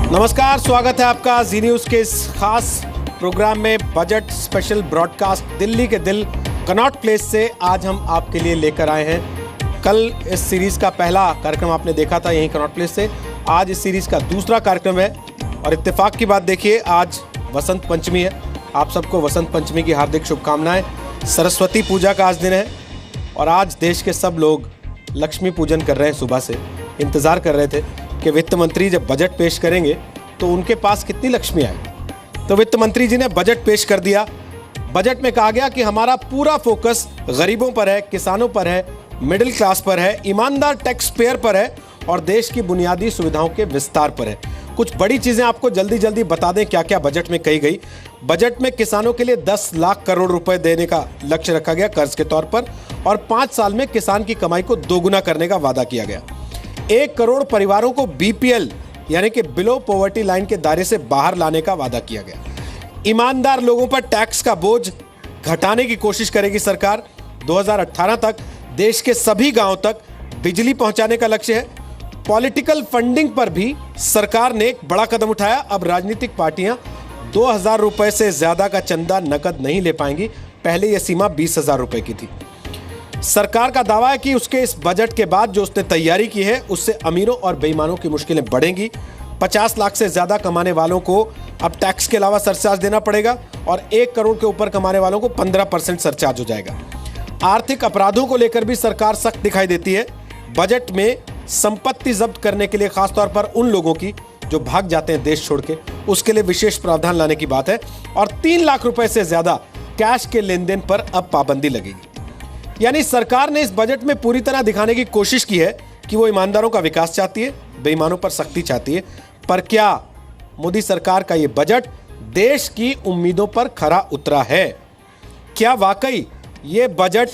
नमस्कार, स्वागत है आपका जी न्यूज़ के इस खास प्रोग्राम में बजट स्पेशल ब्रॉडकास्ट दिल्ली के दिल कनॉट प्लेस से। आज हम आपके लिए लेकर आए हैं, कल इस सीरीज़ का पहला कार्यक्रम आपने देखा था यहीं कनॉट प्लेस से। आज इस सीरीज़ का दूसरा कार्यक्रम है और इत्तेफाक की बात देखिए, आज वसंत पंचमी है। आप सबको वसंत पंचमी की हार्दिक शुभकामनाएं। सरस्वती पूजा का आज दिन है और आज देश के सब लोग लक्ष्मी पूजन कर रहे हैं। सुबह से इंतज़ार कर रहे थे कि वित्त मंत्री जब बजट पेश करेंगे तो उनके पास कितनी लक्ष्मी आएगी। तो वित्त मंत्री जी ने बजट पेश कर दिया। बजट में कहा गया कि हमारा पूरा फोकस गरीबों पर है, किसानों पर है, मिडिल क्लास पर है, ईमानदार टैक्स पेयर पर है और देश की बुनियादी सुविधाओं के विस्तार पर है। कुछ बड़ी चीज़ें आपको जल्दी जल्दी बता दें क्या क्या बजट में कही गई। बजट में किसानों के लिए 10 लाख करोड़ रुपए देने का लक्ष्य रखा गया कर्ज के तौर पर और 5 साल में किसान की कमाई को दोगुना करने का वादा किया गया। 1 करोड़ परिवारों को बीपीएल यानी कि बिलो पॉवर्टी लाइन के दायरे से बाहर लाने का वादा किया गया। ईमानदार लोगों पर टैक्स का बोझ घटाने की कोशिश करेगी सरकार। 2018 तक देश के सभी गांवों तक बिजली पहुंचाने का लक्ष्य है। पॉलिटिकल फंडिंग पर भी सरकार ने एक बड़ा कदम उठाया। अब राजनीतिक पार्टियां 2000 रुपए से ज्यादा का चंदा नकद नहीं ले पाएंगी। पहले यह सीमा 20,000 रुपए की थी। सरकार का दावा है कि उसके इस बजट के बाद जो उसने तैयारी की है उससे अमीरों और बेईमानों की मुश्किलें बढ़ेंगी। 50 लाख से ज्यादा कमाने वालों को अब टैक्स के अलावा सरचार्ज देना पड़ेगा और 1 करोड़ के ऊपर कमाने वालों को 15% सरचार्ज हो जाएगा। आर्थिक अपराधों को लेकर भी सरकार सख्त दिखाई देती है। बजट में संपत्ति जब्त करने के लिए खासतौर पर उन लोगों की जो भाग जाते हैं देश छोड़ के, उसके लिए विशेष प्रावधान लाने की बात है और 3 लाख रुपए से ज्यादा कैश के लेन देन पर अब पाबंदी लगेगी। यानी सरकार ने इस बजट में पूरी तरह दिखाने की कोशिश की है कि वो ईमानदारों का विकास चाहती है, बेईमानों पर सख्ती चाहती है। पर क्या मोदी सरकार का ये बजट देश की उम्मीदों पर खरा उतरा है? क्या वाकई ये बजट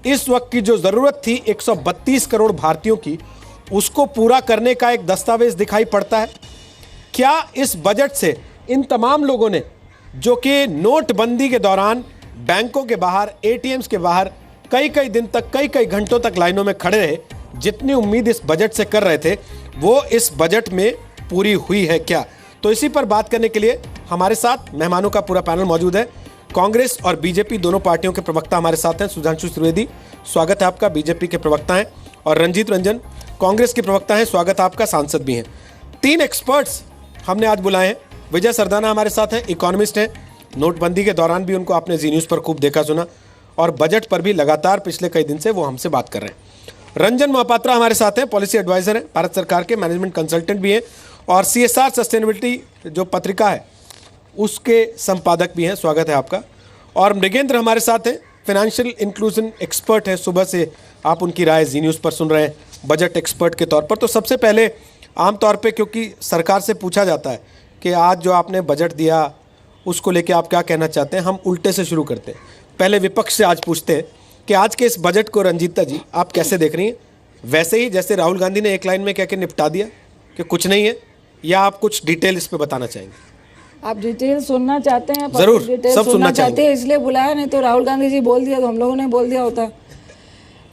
इस वक्त की जो जरूरत थी 132 करोड़ भारतीयों की, उसको पूरा करने का एक दस्तावेज दिखाई पड़ता है? क्या इस बजट से इन तमाम लोगों ने जो कि नोटबंदी के दौरान बैंकों के बाहर, एटीएम्स के बाहर कई दिन तक, कई घंटों तक लाइनों में खड़े रहे, जितनी उम्मीद इस बजट से कर रहे थे वो इस बजट में पूरी हुई है क्या? तो इसी पर बात करने के लिए हमारे साथ मेहमानों का पूरा पैनल मौजूद है। कांग्रेस और बीजेपी दोनों पार्टियों के प्रवक्ता हमारे साथ हैं। सुधांशु त्रिवेदी, स्वागत है आपका, बीजेपी के प्रवक्ता हैं, और रंजीत रंजन, कांग्रेस के प्रवक्ता हैं, स्वागत है आपका, सांसद भी हैं। 3 एक्सपर्ट्स हमने आज बुलाए हैं। विजय सरदाना हमारे साथ हैं, इकोनॉमिस्ट हैं। नोटबंदी के दौरान भी उनको आपने जी न्यूज़ पर खूब देखा सुना और बजट पर भी लगातार पिछले कई दिन से वो हमसे बात कर रहे हैं। रंजन महापात्रा हमारे साथ हैं, पॉलिसी एडवाइजर हैं, भारत सरकार के मैनेजमेंट कंसल्टेंट भी हैं और CSR सस्टेनेबिलिटी जो पत्रिका है उसके संपादक भी हैं, स्वागत है आपका। और मृगेंद्र हमारे साथ हैं, फाइनेंशियल इंक्लूजन एक्सपर्ट है। सुबह से आप उनकी राय जी न्यूज़ पर सुन रहे हैं बजट एक्सपर्ट के तौर पर। तो सबसे पहले आमतौर पे क्योंकि सरकार से पूछा जाता है कि आज जो आपने बजट दिया उसको लेके आप क्या कहना चाहते हैं, हम उल्टे से शुरू करते हैं। पहले विपक्ष से आज पूछते हैं कि आज के इस बजट को रंजीता जी आप कैसे देख रही हैं? वैसे ही जैसे राहुल गांधी ने एक लाइन में कह के निपटा दिया कि कुछ नहीं है, या आप कुछ डिटेल इस पे बताना चाहेंगे? आप डिटेल सुनना चाहते हैं? जरूर, डिटेल सब सुनना चाहते हैं, इसलिए बुलाया, नहीं तो राहुल गांधी जी बोल दिया तो हम लोगों ने बोल दिया होता।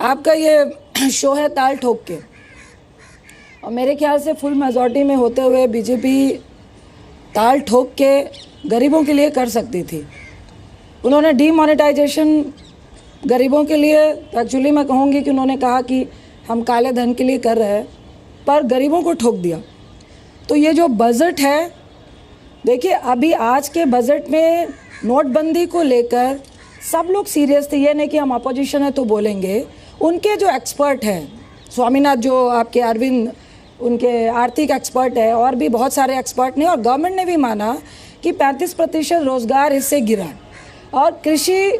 आपका ये शो है ताल ठोक के, और मेरे ख्याल से फुल मेजॉरिटी में होते हुए बीजेपी ताल ठोक के गरीबों के लिए कर सकती थी। उन्होंने डीमोनेटाइजेशन गरीबों के लिए, एक्चुअली मैं कहूँगी कि उन्होंने कहा कि हम काले धन के लिए कर रहे हैं, पर गरीबों को ठोक दिया। तो ये जो बजट है, देखिए अभी आज के बजट में नोटबंदी को लेकर सब लोग सीरियस थे। ये नहीं कि हम अपोजिशन है तो बोलेंगे। उनके जो एक्सपर्ट हैं, स्वामीनाथ जो आपके अरविंद उनके आर्थिक एक्सपर्ट है, और भी बहुत सारे एक्सपर्ट ने, और गवर्नमेंट ने भी माना कि 35% रोजगार इससे गिरा और कृषि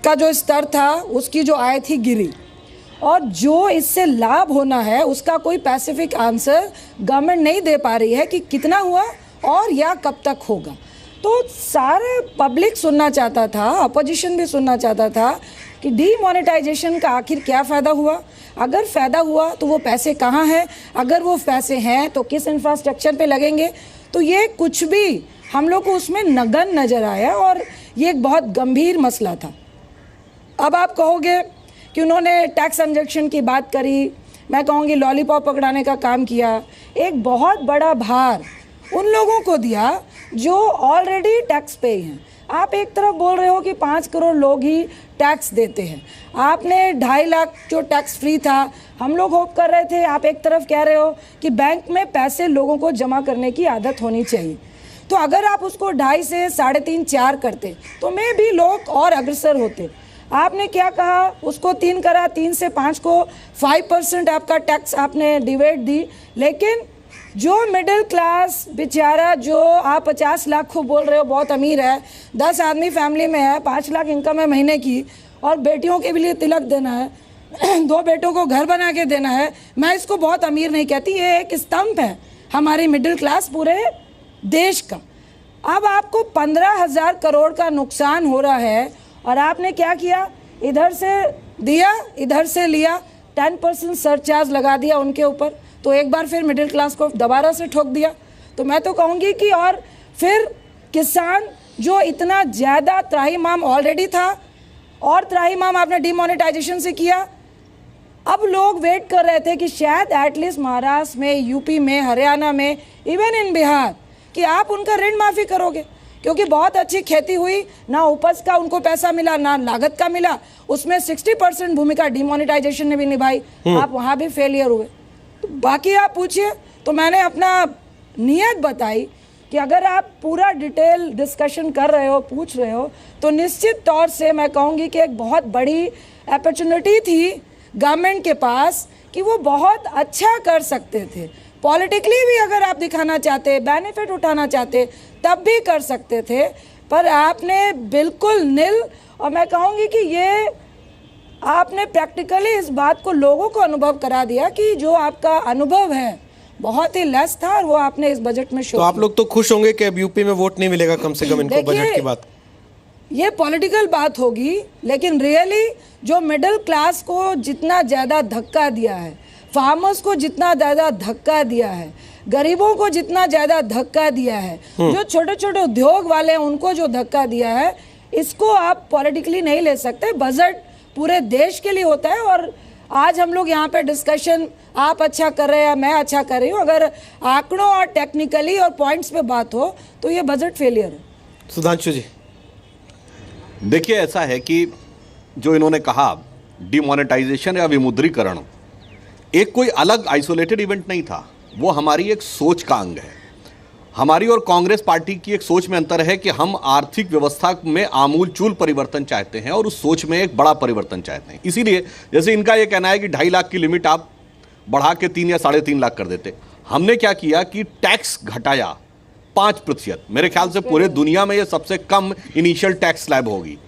का जो स्तर था उसकी जो आय थी गिरी, और जो इससे लाभ होना है उसका कोई स्पेसिफिक आंसर गवर्नमेंट नहीं दे पा रही है कि कितना हुआ और या कब तक होगा। तो सारे पब्लिक सुनना चाहता था, अपोजिशन भी सुनना चाहता था कि डीमोनेटाइजेशन का आखिर क्या फ़ायदा हुआ, अगर फ़ायदा हुआ तो वो पैसे कहाँ हैं, अगर वो पैसे हैं तो किस इंफ्रास्ट्रक्चर पे लगेंगे। तो ये कुछ भी हम लोग को उसमें नगन नज़र आया और ये एक बहुत गंभीर मसला था। अब आप कहोगे कि उन्होंने टैक्स इंजेक्शन की बात करी, मैं कहूँगी लॉलीपॉप पकड़ाने का काम किया। एक बहुत बड़ा भार उन लोगों को दिया जो ऑलरेडी टैक्स पे हैं। आप एक तरफ बोल रहे हो कि 5 करोड़ लोग ही टैक्स देते हैं, आपने 2.5 लाख जो टैक्स फ्री था हम लोग होप कर रहे थे, आप एक तरफ कह रहे हो कि बैंक में पैसे लोगों को जमा करने की आदत होनी चाहिए। तो अगर आप उसको 2.5 से 3.5 4 करते तो में भी लोग और अग्रसर होते। आपने क्या कहा, उसको 3 करा, 3 से 5 को 5% आपका टैक्स आपने डिवाइड दी। लेकिन जो मिडिल क्लास बेचारा, जो आप 50 लाख को बोल रहे हो बहुत अमीर है, 10 आदमी फैमिली में है, 5 लाख इनकम है महीने की, और बेटियों के भी लिए तिलक देना है, 2 बेटों को घर बना के देना है, मैं इसको बहुत अमीर नहीं कहती, ये एक स्तंभ है हमारी मिडिल क्लास पूरे देश का। अब आपको 15,000 करोड़ का नुकसान हो रहा है और आपने क्या किया, इधर से दिया इधर से लिया, 10% सरचार्ज लगा दिया उनके ऊपर, तो एक बार फिर मिडिल क्लास को दोबारा से ठोक दिया। तो मैं तो कहूँगी कि और फिर किसान जो इतना ज़्यादा त्राहिमाम ऑलरेडी था और त्राहिमाम आपने डिमोनेटाइजेशन से किया, अब लोग वेट कर रहे थे कि शायद एटलीस्ट महाराष्ट्र में, यूपी में, हरियाणा में, इवन इन बिहार, कि आप उनका ऋण माफ़ी करोगे, क्योंकि बहुत अच्छी खेती हुई, ना उपज का उनको पैसा मिला ना लागत का मिला, उसमें 60% भूमिका डिमोनेटाइजेशन ने भी निभाई, आप वहाँ भी फेलियर हुए। तो बाकी आप पूछिए, तो मैंने अपना नियत बताई कि अगर आप पूरा डिटेल डिस्कशन कर रहे हो, पूछ रहे हो, तो निश्चित तौर से मैं कहूँगी कि एक बहुत बड़ी अपॉर्चुनिटी थी गवर्नमेंट के पास कि वो बहुत अच्छा कर सकते थे। पॉलिटिकली भी अगर आप दिखाना चाहते, बेनिफिट उठाना चाहते, तब भी कर सकते थे, पर आपने बिल्कुल निल। और मैं कहूँगी कि ये आपने प्रैक्टिकली इस बात को लोगों को अनुभव करा दिया कि जो आपका अनुभव है बहुत ही लेस था और वो आपने इस बजट में शो। तो आप लोग तो खुश होंगे कि अब यूपी में वोट नहीं मिलेगा कम से कम इनको बजट की बात। ये पॉलिटिकल बात होगी, लेकिन रियली जो मिडिल क्लास को जितना ज़्यादा धक्का दिया है, फार्मर्स को जितना ज़्यादा धक्का दिया है, गरीबों को जितना ज़्यादा धक्का दिया है, जो छोटे छोटे उद्योग वाले हैं उनको जो धक्का दिया है, इसको आप पॉलिटिकली नहीं ले सकते। बजट पूरे देश के लिए होता है और आज हम लोग यहाँ पे डिस्कशन आप अच्छा कर रहे हैं, मैं अच्छा कर रही हूँ, अगर आंकड़ों और टेक्निकली और पॉइंट्स पे बात हो तो ये बजट फेलियर है। सुधांशु जी, देखिए ऐसा है कि जो इन्होंने कहा डिमोनेटाइजेशन या विमुद्रीकरण एक कोई अलग आइसोलेटेड इवेंट नहीं था, वो हमारी एक सोच का अंग है। हमारी और कांग्रेस पार्टी की एक सोच में अंतर है कि हम आर्थिक व्यवस्था में आमूलचूल परिवर्तन चाहते हैं और उस सोच में एक बड़ा परिवर्तन चाहते हैं। इसीलिए जैसे इनका ये कहना है कि 2.5 लाख की लिमिट आप बढ़ा के 3 या 3.5 लाख कर देते, हमने क्या किया कि टैक्स घटाया 5%। मेरे ख्याल से पूरे दुनिया में ये सबसे कम इनिशियल टैक्स स्लैब होगी।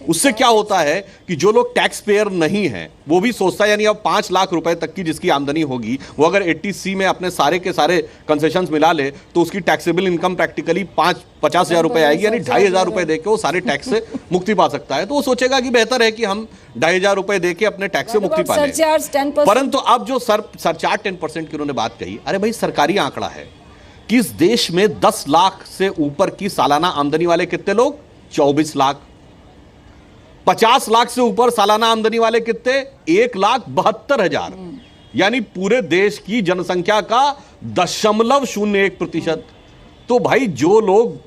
उससे क्या होता है कि जो लोग टैक्स पेयर नहीं हैं वो भी सोचता है, यानी अब 5 लाख रुपए तक की जिसकी आमदनी होगी वो अगर 80C में अपने सारे के सारे कंसेशंस मिला ले तो उसकी टैक्सेबल इनकम प्रैक्टिकली 50,000 रुपए आएगी, यानी 2,500 रुपए देके वो सारे टैक्स से मुक्ति पा सकता है। तो वो सोचेगा कि बेहतर है कि हम 2,500 रुपए देके अपने टैक्स से मुक्ति पा लें। परंतु अब जो सरचार्ज 10% की उन्होंने बात कही, अरे भाई सरकारी आंकड़ा है कि इस देश में 10 लाख से ऊपर की सालाना आमदनी वाले कितने लोग, 24 लाख। 50 लाख से ऊपर सालाना आमदनी वाले कितने, 1,72,000, यानी पूरे देश की जनसंख्या का 0.01%। तो भाई जो लोग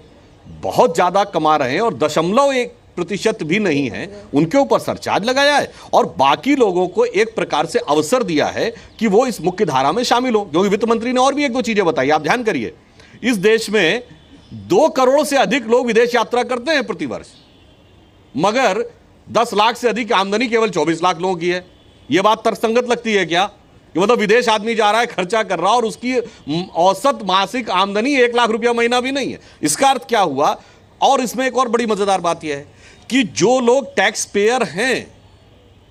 बहुत ज्यादा कमा रहे हैं और 0.1% भी नहीं है, उनके ऊपर सरचार्ज लगाया है और बाकी लोगों को एक प्रकार से अवसर दिया है कि वो इस मुख्य धारा में शामिल हो। क्योंकि वित्त मंत्री ने और भी 1-2 चीजें बताई, आप ध्यान करिए। इस देश में 2 करोड़ से अधिक लोग विदेश यात्रा करते हैं प्रतिवर्ष, मगर 10 लाख से अधिक आमदनी केवल 24 लाख लोगों की है। यह बात तर्कसंगत लगती है क्या कि मतलब विदेश आदमी जा रहा है, खर्चा कर रहा है और उसकी औसत मासिक आमदनी 1 लाख रुपया महीना भी नहीं है। इसका अर्थ क्या हुआ? और इसमें एक और बड़ी मजेदार बात यह है कि जो लोग टैक्स पेयर हैं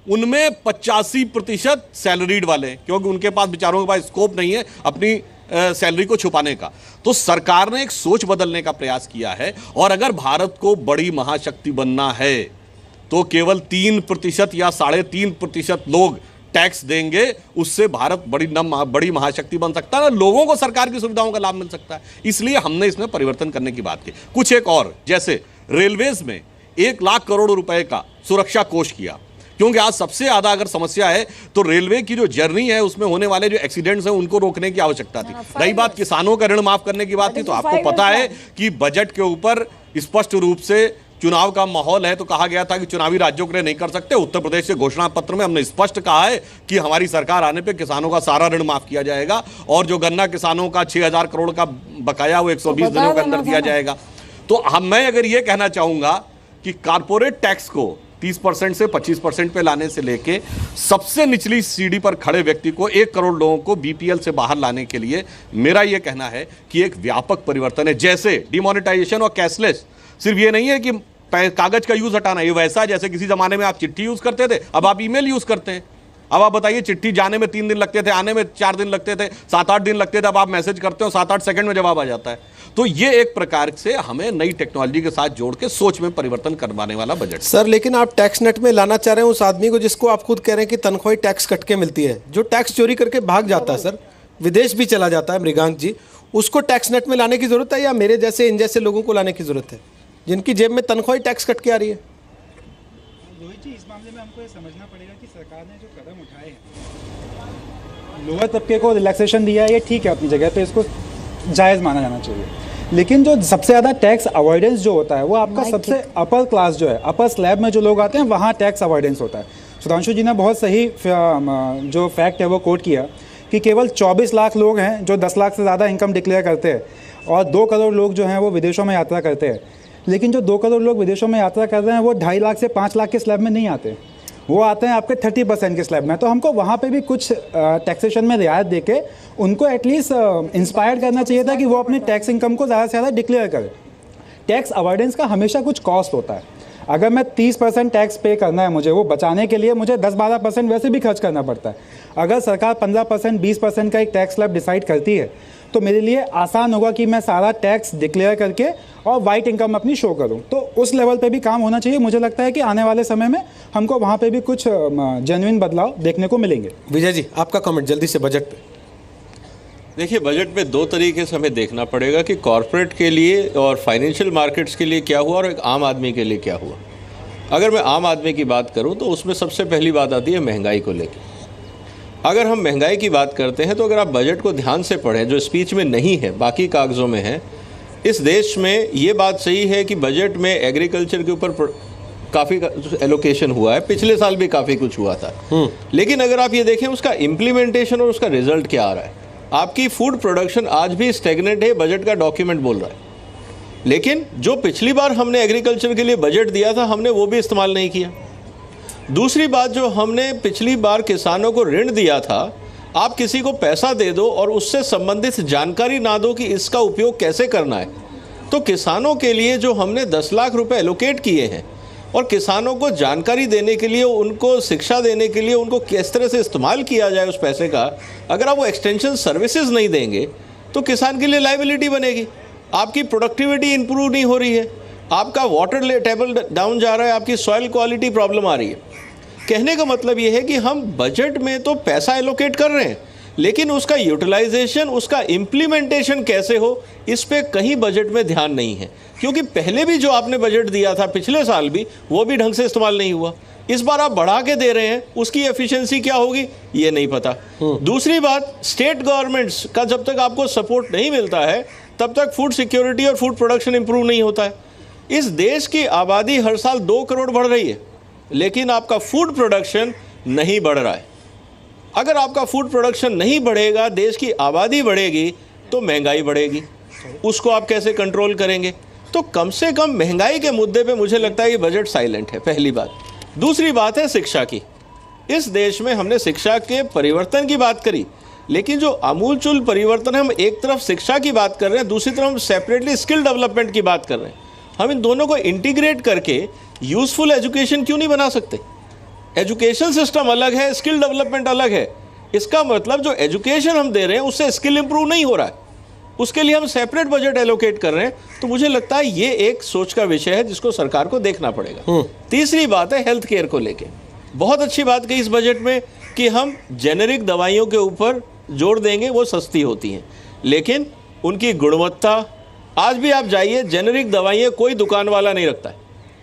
उनमें 85% सैलरीड वाले हैं, क्योंकि उनके पास बेचारों के पास स्कोप नहीं है अपनी सैलरी को छुपाने का। तो सरकार ने एक सोच बदलने का प्रयास किया है और अगर भारत को बड़ी महाशक्ति बनना है तो केवल 3% या 3.5% लोग टैक्स देंगे, उससे भारत बड़ी महाशक्ति बन सकता है, लोगों को सरकार की सुविधाओं का लाभ मिल सकता है। इसलिए हमने इसमें परिवर्तन करने की बात की। कुछ एक और, जैसे रेलवेज में 1 लाख करोड़ रुपए का सुरक्षा कोष किया, क्योंकि आज सबसे ज्यादा अगर समस्या है तो रेलवे की जो जर्नी है उसमें होने वाले जो एक्सीडेंट्स हैं उनको रोकने की आवश्यकता थी। रही बात किसानों का ऋण माफ करने की बात थी, तो आपको पता है कि बजट के ऊपर स्पष्ट रूप से चुनाव का माहौल है तो कहा गया था कि चुनावी राज्यों के लिए नहीं कर सकते। उत्तर प्रदेश के घोषणा पत्र में हमने स्पष्ट कहा है कि हमारी सरकार आने पे किसानों का सारा ऋण माफ किया जाएगा और जो गन्ना किसानों का 6,000 करोड़ का बकाया वो 120 दिनों के अंदर दिया जाएगा। तो मैं अगर ये कहना चाहूंगा कि कारपोरेट टैक्स को 30% से 25% पे लाने से लेके सबसे निचली सीढ़ी पर खड़े व्यक्ति को 1 करोड़ लोगों को बीपीएल से बाहर लाने के लिए मेरा यह कहना है कि एक व्यापक परिवर्तन है। जैसे डिमोनेटाइजेशन और कैशलेस सिर्फ ये नहीं है कि कागज का यूज हटाना, ये वैसा है जैसे किसी जमाने में आप चिट्ठी यूज करते थे, अब आप ईमेल यूज करते हैं। अब आप बताइए, चिट्ठी जाने में 3 दिन लगते थे, आने में 4 दिन लगते थे, 7-8 दिन लगते थे, अब आप मैसेज करते हो 7-8 सेकंड में जवाब आ जाता है। तो ये एक प्रकार से हमें नई टेक्नोलॉजी के साथ जोड़ के सोच में परिवर्तन करवाने वाला बजट। सर लेकिन आप टैक्स नेट में लाना चाह रहे हैं उस आदमी को जिसको आप खुद कह रहे हैं कि तनख्वाही टैक्स कट के मिलती है, जो टैक्स चोरी करके भाग जाता है सर, विदेश भी चला जाता है मृगांक जी, उसको टैक्स नेट में लाने की जरूरत है या मेरे जैसे इन जैसे लोगों को लाने की जरूरत है जिनकी जेब में तनख्वाही टैक्स कट के आ रही है? रोहित जी, इस मामले में हमको ये समझना पड़ेगा कि सरकार ने जो कदम उठाए हैं, लोअर तबके को रिलैक्सेशन दिया है, ये ठीक है अपनी जगह पे, इसको जायज़ माना जाना चाहिए। लेकिन जो सबसे ज़्यादा टैक्स अवॉइडेंस जो होता है वो आपका सबसे अपर क्लास जो है, अपर स्लैब में जो लोग आते हैं वहाँ टैक्स अवॉइडेंस होता है। सुधांशु जी ने बहुत सही जो फैक्ट है वो कोट किया कि केवल 24 लाख लोग हैं जो 10 लाख से ज़्यादा इनकम डिक्लेयर करते हैं और 2 करोड़ लोग जो हैं वो विदेशों में यात्रा करते हैं। लेकिन जो 2 करोड़ लोग विदेशों में यात्रा कर रहे हैं वो 2.5 लाख से 5 लाख के स्लैब में नहीं आते, वो आते हैं आपके 30% के स्लैब में। तो हमको वहाँ पे भी कुछ टैक्सेशन में रियायत देके उनको एटलीस्ट इंस्पायर करना चाहिए था कि वो अपनी टैक्स इनकम को ज़्यादा से ज़्यादा डिक्लेयर करें। टैक्स अवॉइडेंस का हमेशा कुछ कॉस्ट होता है। अगर मैं 30% टैक्स पे करना है मुझे, वो बचाने के लिए मुझे 10-12% वैसे भी खर्च करना पड़ता है। अगर सरकार 15% 20% का एक टैक्स स्लैब डिसाइड करती है तो मेरे लिए आसान होगा कि मैं सारा टैक्स डिक्लेयर करके और वाइट इनकम अपनी शो करूं। तो उस लेवल पे भी काम होना चाहिए। मुझे लगता है कि आने वाले समय में हमको वहाँ पे भी कुछ जेन्युइन बदलाव देखने को मिलेंगे। विजय जी, आपका कमेंट जल्दी से बजट पे। देखिए, बजट में 2 तरीके से हमें देखना पड़ेगा कि कॉरपोरेट के लिए और फाइनेंशियल मार्केट्स के लिए क्या हुआ और एक आम आदमी के लिए क्या हुआ। अगर मैं आम आदमी की बात करूं तो उसमें सबसे पहली बात आती है महंगाई को लेकर। अगर हम महंगाई की बात करते हैं तो अगर आप बजट को ध्यान से पढ़ें, जो स्पीच में नहीं है बाकी कागज़ों में है, इस देश में ये बात सही है कि बजट में एग्रीकल्चर के ऊपर काफ़ी एलोकेशन हुआ है, पिछले साल भी काफ़ी कुछ हुआ था। लेकिन अगर आप ये देखें उसका इम्प्लीमेंटेशन और उसका रिजल्ट क्या आ रहा है, आपकी फूड प्रोडक्शन आज भी स्टेगनेंट है, बजट का डॉक्यूमेंट बोल रहा है। लेकिन जो पिछली बार हमने एग्रीकल्चर के लिए बजट दिया था हमने वो भी इस्तेमाल नहीं किया। दूसरी बात, जो हमने पिछली बार किसानों को ऋण दिया था, आप किसी को पैसा दे दो और उससे संबंधित जानकारी ना दो कि इसका उपयोग कैसे करना है। तो किसानों के लिए जो हमने 10 लाख रुपए एलोकेट किए हैं और किसानों को जानकारी देने के लिए, उनको शिक्षा देने के लिए, उनको किस तरह से इस्तेमाल किया जाए उस पैसे का, अगर आप वो एक्सटेंशन सर्विसेज नहीं देंगे तो किसान के लिए लायबिलिटी बनेगी। आपकी प्रोडक्टिविटी इंप्रूव नहीं हो रही है, आपका वाटर टेबल डाउन जा रहा है, आपकी सॉइल क्वालिटी प्रॉब्लम आ रही है। कहने का मतलब ये है कि हम बजट में तो पैसा एलोकेट कर रहे हैं लेकिन उसका यूटिलाइजेशन, उसका इम्प्लीमेंटेशन कैसे हो, इस पे कहीं बजट में ध्यान नहीं है। क्योंकि पहले भी जो आपने बजट दिया था पिछले साल भी, वो भी ढंग से इस्तेमाल नहीं हुआ। इस बार आप बढ़ा के दे रहे हैं, उसकी एफिशिएंसी क्या होगी ये नहीं पता। दूसरी बात, स्टेट गवर्नमेंट्स का जब तक आपको सपोर्ट नहीं मिलता है तब तक फूड सिक्योरिटी और फूड प्रोडक्शन इंप्रूव नहीं होता है। इस देश की आबादी हर साल 2 करोड़ बढ़ रही है लेकिन आपका फूड प्रोडक्शन नहीं बढ़ रहा है। अगर आपका फूड प्रोडक्शन नहीं बढ़ेगा, देश की आबादी बढ़ेगी तो महंगाई बढ़ेगी, उसको आप कैसे कंट्रोल करेंगे? तो कम से कम महंगाई के मुद्दे पे मुझे लगता है कि बजट साइलेंट है, पहली बात। दूसरी बात है शिक्षा की। इस देश में हमने शिक्षा के परिवर्तन की बात करी लेकिन जो आमूलचूल परिवर्तन है, हम एक तरफ शिक्षा की बात कर रहे हैं, दूसरी तरफ हम सेपरेटली स्किल डेवलपमेंट की बात कर रहे हैं। हम इन दोनों को इंटीग्रेट करके यूजफुल एजुकेशन क्यों नहीं बना सकते? एजुकेशन सिस्टम अलग है, स्किल डेवलपमेंट अलग है। इसका मतलब जो एजुकेशन हम दे रहे हैं उससे स्किल इंप्रूव नहीं हो रहा है, उसके लिए हम सेपरेट बजट एलोकेट कर रहे हैं। तो मुझे लगता है ये एक सोच का विषय है जिसको सरकार को देखना पड़ेगा। तीसरी बात है हेल्थ केयर को लेके। बहुत अच्छी बात कही इस बजट में कि हम जेनेरिक दवाइयों के ऊपर जोर देंगे, वो सस्ती होती हैं लेकिन उनकी गुणवत्ता, आज भी आप जाइए जेनेरिक दवाइयाँ कोई दुकान वाला नहीं रखता है,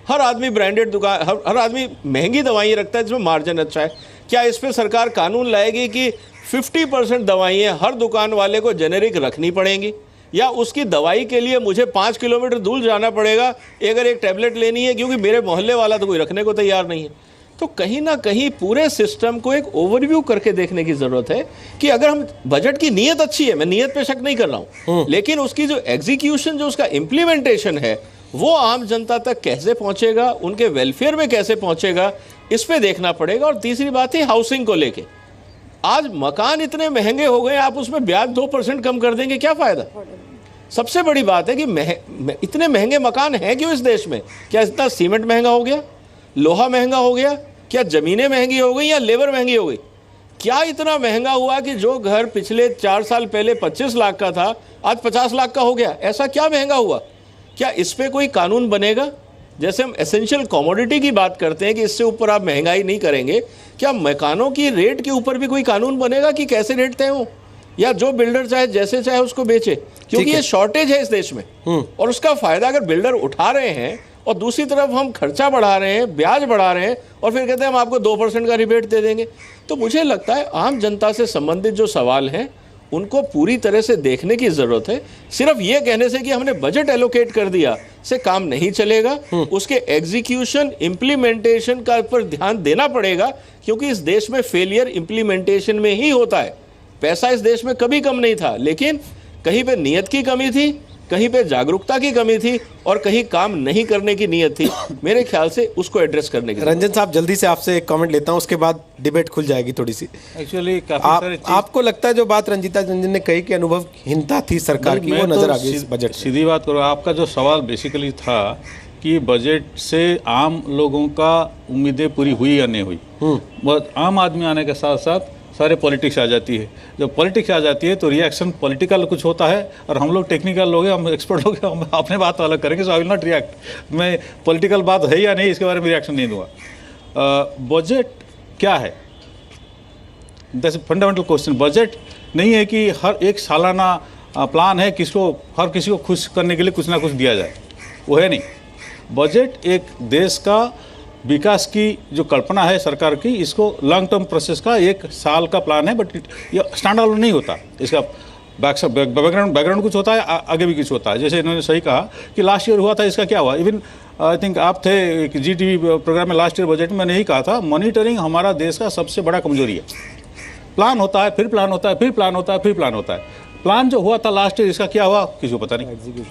हर आदमी ब्रांडेड दुकान, हर आदमी महंगी दवाइयाँ रखता है जिसमें मार्जिन अच्छा है। क्या इस पर सरकार कानून लाएगी कि 50% दवाइयाँ हर दुकान वाले को जेनेरिक रखनी पड़ेंगी, या उसकी दवाई के लिए मुझे 5 किलोमीटर दूर जाना पड़ेगा अगर एक टैबलेट लेनी है, क्योंकि मेरे मोहल्ले वाला तो कोई रखने को तैयार नहीं है। तो कहीं ना कहीं पूरे सिस्टम को एक ओवरव्यू करके देखने की जरूरत है कि अगर हम, बजट की नीयत अच्छी है, मैं नीयत पे शक नहीं कर रहा हूं, लेकिन उसकी जो एग्जीक्यूशन, जो उसका इंप्लीमेंटेशन है, वो आम जनता तक कैसे पहुंचेगा, उनके वेलफेयर में कैसे पहुंचेगा, इस पे देखना पड़ेगा। और तीसरी बात है हाउसिंग को लेके, आज मकान इतने महंगे हो गए, आप उसमें ब्याज 2% कम कर देंगे, क्या फायदा। सबसे बड़ी बात है कि इतने महंगे मकान हैं क्यों इस देश में? क्या इतना सीमेंट महंगा हो गया, लोहा महंगा हो गया, क्या जमीनें महंगी हो गई, या लेबर महंगी हो गई? क्या इतना महंगा हुआ कि जो घर पिछले 4 साल पहले 25 लाख का था आज 50 लाख का हो गया? ऐसा क्या महंगा हुआ? क्या इस पे कोई कानून बनेगा? जैसे हम एसेंशियल कमोडिटी की बात करते हैं कि इससे ऊपर आप महंगाई नहीं करेंगे, क्या मकानों की रेट के ऊपर भी कोई कानून बनेगा कि कैसे रेट तय हो, या जो बिल्डर चाहे जैसे चाहे उसको बेचे? क्योंकि ये शॉर्टेज है इस देश में, और उसका फायदा अगर बिल्डर उठा रहे हैं और दूसरी तरफ हम खर्चा बढ़ा रहे हैं, ब्याज बढ़ा रहे हैं, और फिर कहते हैं हम आपको 2% का रिबेट दे देंगे। तो मुझे लगता है आम जनता से संबंधित जो सवाल हैं उनको पूरी तरह से देखने की जरूरत है। सिर्फ ये कहने से कि हमने बजट एलोकेट कर दिया से काम नहीं चलेगा, उसके एग्जीक्यूशन, इम्प्लीमेंटेशन का पर ध्यान देना पड़ेगा, क्योंकि इस देश में फेलियर इम्प्लीमेंटेशन में ही होता है। पैसा इस देश में कभी कम नहीं था, लेकिन कहीं पे नीयत की कमी थी, कहीं पे जागरूकता की कमी थी, और कहीं काम नहीं करने की नीयत थी। मेरे ख्याल से उसको एड्रेस करने की। रंजन साहब, जल्दी से आपसे एक कमेंट लेता हूं, उसके बाद डिबेट खुल जाएगी थोड़ी सी। एक्चुअली काफी आपको लगता है जो बात रंजीता रंजन ने कही कि अनुभवहीनता थी सरकार की, वो नजर आ गई इस बजट से? सीधी बात करो, आपका जो सवाल बेसिकली था कि बजट से आम लोगों का उम्मीदें पूरी हुई या नहीं हुई। बहुत आम आदमी आने के साथ साथ सारे पॉलिटिक्स आ जाती है। जब पॉलिटिक्स आ जाती है तो रिएक्शन पॉलिटिकल कुछ होता है, और हम लोग टेक्निकल लोग हैं, हम एक्सपर्ट लोग हैं, हम अपने बात अलग करेंगे। सो आई विल नॉट रिएक्ट। मैं पॉलिटिकल बात है या नहीं इसके बारे में रिएक्शन नहीं दूंगा। बजट क्या है, दैट्स फंडामेंटल क्वेश्चन। बजट नहीं है कि हर एक सालाना प्लान है किसको, हर किसी को खुश करने के लिए कुछ ना कुछ दिया जाए, वो है नहीं। बजट एक देश का विकास की जो कल्पना है सरकार की, इसको लॉन्ग टर्म प्रोसेस का एक साल का प्लान है, बट ये स्टैंड अलोन नहीं होता। इसका बैकग्राउंड कुछ होता है, आगे भी कुछ होता है। जैसे इन्होंने सही कहा कि लास्ट ईयर हुआ था, इसका क्या हुआ। इवन आई थिंक आप थे एक GTV प्रोग्राम में, लास्ट ईयर बजट में मैंने यही कहा था, मॉनिटरिंग हमारा देश का सबसे बड़ा कमजोरी है। प्लान होता है, फिर प्लान होता है, फिर प्लान होता है, फिर प्लान होता है। प्लान जो हुआ था लास्ट ईयर, इसका क्या हुआ किसी को पता नहीं।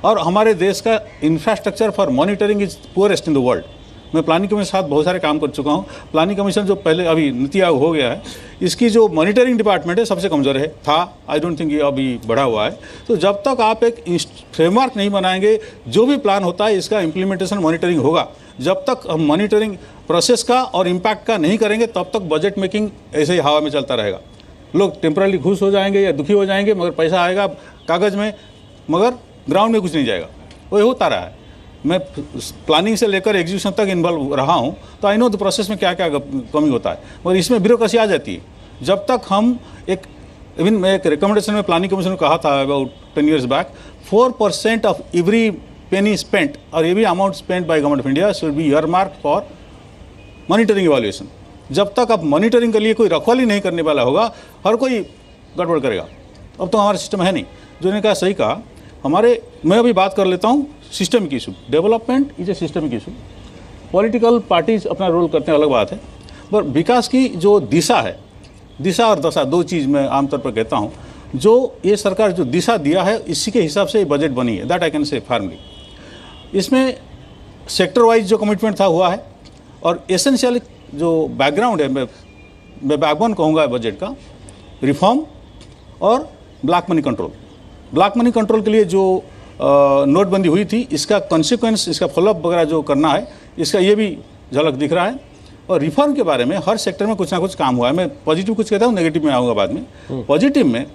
और हमारे देश का infrastructure for monitoring is poorest in the world. मैं प्लानिंग कमीशन के साथ बहुत सारे काम कर चुका हूँ। प्लानिंग कमीशन जो पहले अभी नीति आयोग हो गया है, इसकी जो मॉनिटरिंग डिपार्टमेंट है सबसे कमज़ोर है, था। आई डोंट थिंक ये अभी बढ़ा हुआ है। तो जब तक आप एक फ्रेमवर्क नहीं बनाएंगे, जो भी प्लान होता है इसका इम्प्लीमेंटेशन मॉनिटरिंग होगा। जब तक हम मॉनिटरिंग प्रोसेस का और इम्पैक्ट का नहीं करेंगे, तब तक बजट मेकिंग ऐसे ही हवा में चलता रहेगा। लोग टेम्पररी खुश हो जाएंगे या दुखी हो जाएंगे, मगर पैसा आएगा कागज़ में, मगर ग्राउंड में कुछ नहीं जाएगा। वो होता रहा है। मैं प्लानिंग से लेकर एग्जीक्यूशन तक इन्वॉल्व रहा हूं, तो आई नो द प्रोसेस में क्या क्या कमी होता है, मगर इसमें ब्यूरोक्रेसी आ जाती है। जब तक हम इवन मैं एक रिकमेंडेशन में प्लानिंग कमीशन ने कहा था about 10 years back, 4% of every penny spent और every amount spent by government of India should be earmarked for monitoring evaluation. जब तक आप मॉनिटरिंग के लिए कोई रखवाली नहीं करने वाला होगा, हर कोई गड़बड़ करेगा। अब तो हमारा सिस्टम है नहीं। जो ने कहा सही कहा, मैं अभी बात कर लेता हूँ systemic issue. Development is a systemic issue. Political parties अपना रोल करते हैं, अलग बात है, पर विकास की जो दिशा है, दिशा और दशा दो चीज़ मैं आमतौर पर कहता हूँ। जो ये सरकार जो दिशा दिया है, इसी के हिसाब से बजट बनी है, that I can say formally. इसमें सेक्टर वाइज जो कमिटमेंट था हुआ है, और एसेंशियल जो बैकग्राउंड है, मैं बैकबोन कहूँगा बजट का, रिफॉर्म और black money control. Black money control के लिए जो नोटबंदी हुई थी, इसका कॉन्सिक्वेंस, इसका फॉलोअप वगैरह जो करना है, इसका ये भी झलक दिख रहा है। और रिफॉर्म के बारे में हर सेक्टर में कुछ ना कुछ काम हुआ है। मैं पॉजिटिव कुछ कहता हूँ, नेगेटिव में आऊँगा बाद में। पॉजिटिव में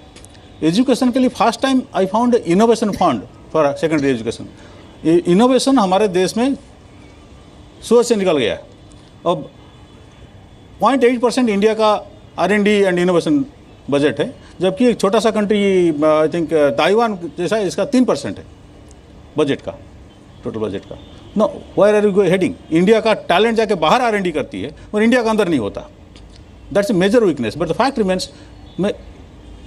एजुकेशन के लिए first time I found innovation fund for secondary education. Innovation हमारे देश में सोच से निकल गया है। अब 0.8% इंडिया का R&D एंड इनोवेशन बजट है, जबकि एक छोटा सा कंट्री आई थिंक ताइवान जैसा, इसका 3% है बजट का, टोटल बजट का। No, where are you heading? India का टैलेंट जाके बाहर R&D करती है और इंडिया का अंदर नहीं होता। That's a major weakness. But the fact remains, मैं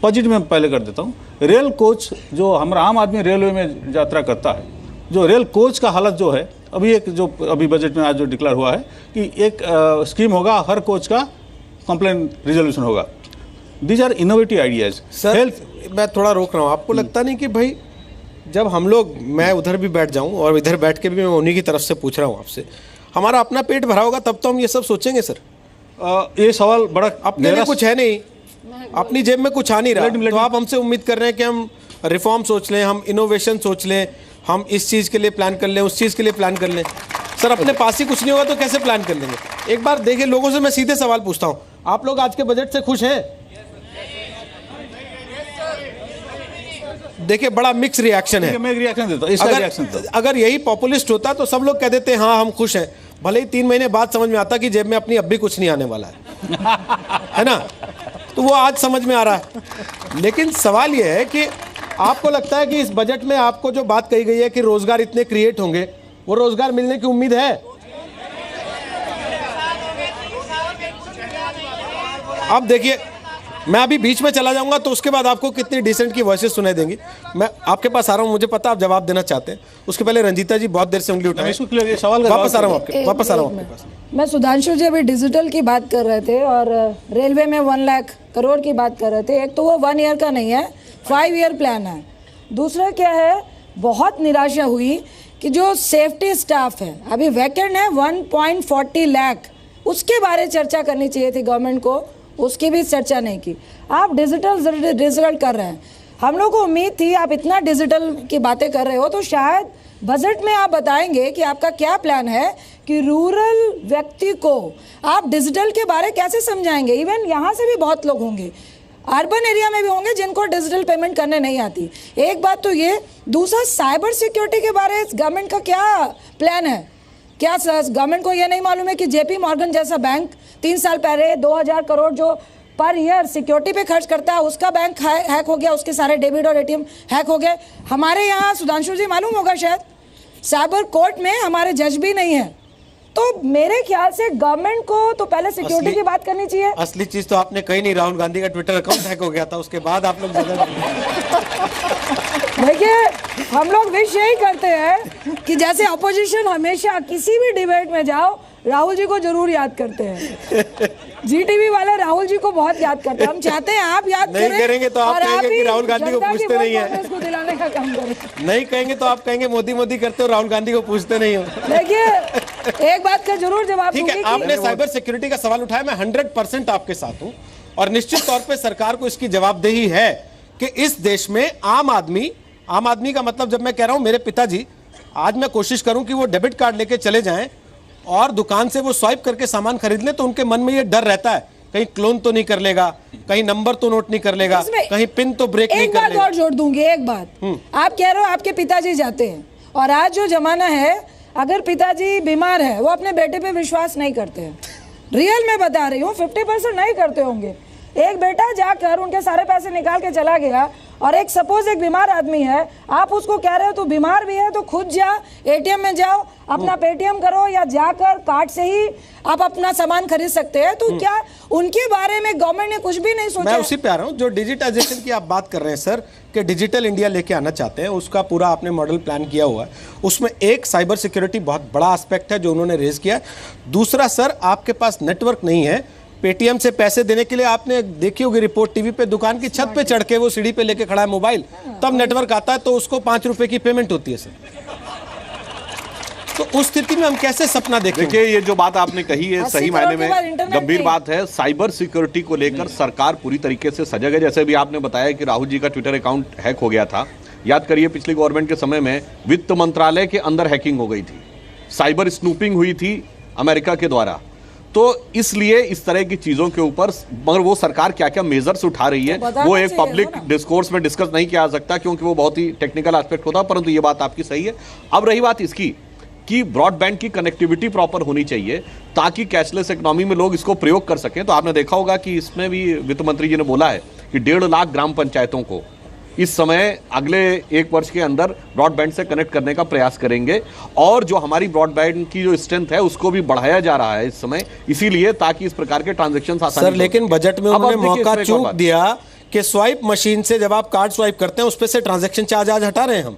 पॉजिटिव में पहले कर देता हूँ। रेल कोच जो हमारा आम आदमी रेलवे में यात्रा करता है, जो रेल कोच का हालत जो है, अभी बजट में आज जो डिक्लेयर हुआ है कि एक स्कीम होगा, हर कोच का कंप्लेन रिजोल्यूशन होगा। These are innovative ideas. Sir मैं थोड़ा रोक रहा हूँ, आपको लगता नहीं कि भाई जब हम लोग, मैं उधर भी बैठ जाऊँ और इधर बैठ के भी मैं उन्हीं की तरफ से पूछ रहा हूँ आपसे, हमारा अपना पेट भरा होगा तब तो हम ये सब सोचेंगे सर। ये सवाल बड़ा अपने लिए कुछ है नहीं, अपनी जेब में कुछ आ नहीं रहा, तो आप हमसे उम्मीद कर रहे हैं कि हम रिफॉर्म सोच लें, हम इनोवेशन सोच लें, हम इस चीज़ के लिए प्लान कर लें, उस चीज़ के लिए प्लान कर लें। सर अपने पास ही कुछ नहीं होगा तो कैसे प्लान कर लेंगे? एक बार देखिए, लोगों से मैं सीधे सवाल पूछता हूँ, आप लोग आज के बजट से खुश हैं? देखिए बड़ा मिक्स रिएक्शन है। मैं एक रिएक्शन देता हूँ, इसका रिएक्शन देता हूँ। अगर यही पॉपुलिस्ट होता तो सब लोग कह देते हाँ हम खुश हैं, भले ही 3 महीने बाद समझ में आता कि जेब में अपनी अब भी कुछ नहीं आने वाला है ना? तो वो आज समझ में आ रहा है। लेकिन सवाल ये है कि आपको लगता है कि इस बजट में आपको जो बात कही गई है कि रोजगार इतने क्रिएट होंगे, वो रोजगार मिलने की उम्मीद है? अब देखिए, मैं अभी बीच में चला जाऊंगा तो उसके बाद आपको कितनी डिसेंट की वॉइसेस सुनाई देंगी। मैं आपके पास आ रहा हूं, मुझे पता आप जवाब देना चाहते हैं। उसके पहले रंजीता जी बहुत देर से उंगली उठाए, वापस आ रहा हूं आपके पास। मैं सुधांशु जी अभी डिजिटल की बात कर रहे थे और रेलवे में 1 लाख करोड़ की बात कर रहे थे। एक तो वो 1 ईयर का नहीं है, 5 ईयर प्लान है। दूसरा क्या है, बहुत निराशा हुई कि जो सेफ्टी स्टाफ है अभी वैकेंट है 1.40 लाख, उसके बारे चर्चा करनी चाहिए थी गवर्नमेंट को, उसकी भी चर्चा नहीं की। आप डिजिटल कर रहे हैं, हम लोग को उम्मीद थी आप इतना डिजिटल की बातें कर रहे हो तो शायद बजट में आप बताएंगे कि आपका क्या प्लान है कि रूरल व्यक्ति को आप डिजिटल के बारे कैसे समझाएंगे। इवन यहाँ से भी बहुत लोग होंगे, अर्बन एरिया में भी होंगे जिनको डिजिटल पेमेंट करने नहीं आती। एक बात तो ये, दूसरा साइबर सिक्योरिटी के बारे गवर्नमेंट का क्या प्लान है? क्या गवर्नमेंट को ये नहीं मालूम है कि JP मॉर्गन जैसा बैंक 3 साल पहले 2000 करोड़ जो पर ईयर सिक्योरिटी पे खर्च करता है, उसका बैंक हैक हो गया, उसके सारे डेबिट और ATM हैक हो गए। हमारे यहाँ सुधांशु जी मालूम होगा शायद, साइबर कोर्ट में हमारे जज भी नहीं है। तो मेरे ख्याल से गवर्नमेंट को तो पहले सिक्योरिटी की बात करनी चाहिए। असली चीज तो आपने कही नहीं, राहुल गांधी का ट्विटर अकाउंट हैक हो गया था, उसके बाद आप लोग देखिए, हम लोग विश यही करते हैं कि जैसे अपोजिशन हमेशा किसी भी डिबेट में जाओ राहुल जी को जरूर याद करते हैं। GTV वाले राहुल जी को बहुत याद करते हैं। हम चाहते हैं आप याद नहीं करेंगे तो आप कहेंगे कि राहुल गांधी को पूछते नहीं है, इसको दिलाने का काम करें। नहीं कहेंगे तो आप कहेंगे मोदी मोदी करते हो, राहुल गांधी को पूछते नहीं हो। देखिए, एक बात का जरूर जवाब ठीक है, आपने साइबर सिक्योरिटी का सवाल उठाया, मैं 100% आपके साथ हूं और निश्चित तौर पे सरकार को इसकी जवाबदेही है कि इस देश में आम आदमी का मतलब जब मैं कह रहा हूं मेरे पिताजी, आज मैं कोशिश करूं कि वो डेबिट कार्ड लेके चले जाएं और दुकान से वो स्वाइप करके सामान खरीद ले, तो उनके मन में ये डर रहता है कहीं क्लोन तो नहीं कर लेगा, कहीं नंबर तो नोट नहीं कर लेगा, कहीं पिन तो ब्रेक नहीं कर लेगा। एक बात और जोड़ दूंगी, एक बात आप कह रहे हो आपके पिताजी जाते हैं, और आज जो जमाना है अगर पिताजी बीमार है वो अपने बेटे पे विश्वास नहीं करते हैं। रियल में बता रही हूँ, 50% नहीं करते होंगे। एक बेटा जाकर उनके सारे पैसे निकाल के चला गया और एक सपोज एक बीमार आदमी है, आप उसको कह रहे हो तो बीमार भी है तो खुद जा ATM में जाओ, अपना पेटीएम करो या जाकर कार्ड से ही आप अपना सामान खरीद सकते हैं। तो क्या उनके बारे में गवर्नमेंट ने कुछ भी नहीं सोचा? मैं उसी पे आ रहा हूँ, जो डिजिटाइजेशन की आप बात कर रहे हैं सर, कि डिजिटल इंडिया लेके आना चाहते हैं, उसका पूरा आपने मॉडल प्लान किया हुआ है। उसमें एक साइबर सिक्योरिटी बहुत बड़ा एस्पेक्ट है जो उन्होंने रेज किया। दूसरा सर, आपके पास नेटवर्क नहीं है, पेटीएम से पैसे देने के लिए आपने देखी होगी रिपोर्ट टीवी पे, दुकान की छत पे चढ़ के वो सीढ़ी पे लेके खड़ा है मोबाइल, तब नेटवर्क आता है तो उसको 5 रुपए की पेमेंट होती है सर। तो उस स्थिति में हम कैसे सपना देखेंगे? देखिए, ये जो बात आपने कही है सही मायने में गंभीर बात है। साइबर सिक्योरिटी को लेकर सरकार पूरी तरीके से सजग है। जैसे भी आपने बताया कि राहुल जी का ट्विटर अकाउंट हैक हो गया था, याद करिए पिछली गवर्नमेंट के समय में वित्त मंत्रालय के अंदर हैकिंग हो गई थी, साइबर स्नूपिंग हुई थी अमेरिका के द्वारा। तो इसलिए इस तरह की चीजों के ऊपर, मगर वो सरकार क्या क्या मेजर्स उठा रही है वो एक पब्लिक डिस्कोर्स में डिस्कस नहीं किया जा सकता, क्योंकि वो बहुत ही टेक्निकल एस्पेक्ट होता है। परंतु ये बात आपकी सही है। अब रही बात इसकी कि ब्रॉडबैंड की कनेक्टिविटी प्रॉपर होनी चाहिए ताकि कैशलेस इकोनॉमी में लोग इसको प्रयोग कर सकें। तो आपने देखा होगा कि इसमें भी वित्त मंत्री जी ने बोला है कि 1.5 लाख ग्राम पंचायतों को इस समय अगले 1 वर्ष के अंदर ब्रॉडबैंड से कनेक्ट करने का प्रयास करेंगे और जो हमारी ब्रॉडबैंड की जो स्ट्रेंथ है उसको भी बढ़ाया जा रहा है इस समय, इसीलिए ताकि इस प्रकार के ट्रांजैक्शन आसानी सर लेकिन बजट में उन्होंने मौका चूक दिया कि स्वाइप मशीन से जब आप कार्ड स्वाइप करते हैं उस पे से ट्रांजैक्शन चार्ज आज हटा रहे हैं हम।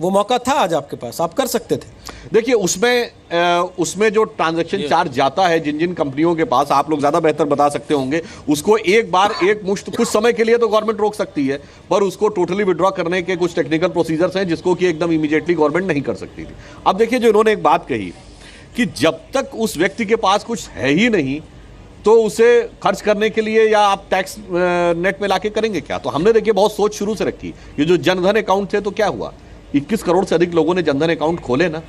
वो मौका था आज आपके पास, आप कर सकते थे। देखिए उसमें जो ट्रांजैक्शन चार्ज जाता है जिन जिन कंपनियों के पास, आप लोग ज्यादा बेहतर बता सकते होंगे, उसको एक बार एक मुश्त कुछ समय के लिए तो गवर्नमेंट रोक सकती है, पर उसको टोटली विड्रॉ करने के कुछ टेक्निकल प्रोसीजर्स हैं जिसको कि एकदम इमीडिएटली गवर्नमेंट नहीं कर सकती थी। अब देखिए जो इन्होंने एक बात कही कि जब तक उस व्यक्ति के पास कुछ है ही नहीं तो उसे खर्च करने के लिए या आप टैक्स नेट में लाके करेंगे क्या। तो हमने देखिए बहुत सोच शुरू से रखी। ये जो जनधन अकाउंट थे तो क्या हुआ, 21 करोड़ से अधिक लोगों ने जनधन अकाउंट खोले ना,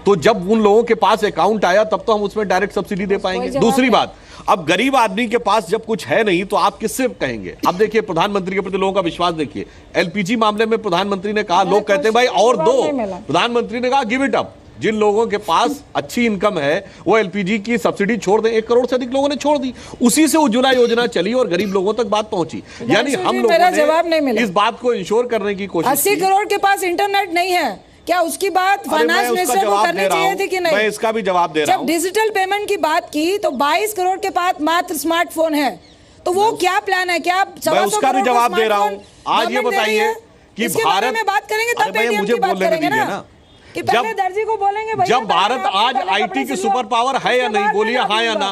तो जब उन लोगों के पास अकाउंट आया तब तो हम उसमें डायरेक्ट सब्सिडी दे पाएंगे। दूसरी बात, अब गरीब आदमी के पास जब कुछ है नहीं तो आप किससे कहेंगे। अब देखिए प्रधानमंत्री के प्रति लोगों का विश्वास देखिए, एलपीजी मामले में प्रधानमंत्री ने कहा, लोग कहते हैं भाई और दो, प्रधानमंत्री ने कहा गिव इट अप। जिन लोगों के पास अच्छी इनकम है वो एलपीजी की सब्सिडी छोड़ दें, 1 करोड़ से अधिक लोगों ने छोड़ दी, उसी से उज्ज्वला योजना चली और गरीब लोगों तक बात पहुंची। यानी हम लोगों ने इस बात को इंश्योर करने की कोशिश 80 करोड़ के पास इंटरनेट नहीं है, क्या उसकी बात फाइनेंस मिनिस्टर को करनी चाहिए थी कि नहीं? मैं इसका भी जवाब दे रहा हूं। जब डिजिटल पेमेंट की बात की तो 22 करोड़ के पास मात्र स्मार्टफोन है, तो वो क्या प्लान है? क्या मैं उसका भी जवाब दे रहा हूं। आज ये बताइए कि भारत में बात करेंगे तब पेटीएम की बात करेंगे ना, कि पहले दर्जी को बोलेंगे भैया जब भारत आज आईटी की सुपर पावर है या नहीं, बोलिए हाँ या ना।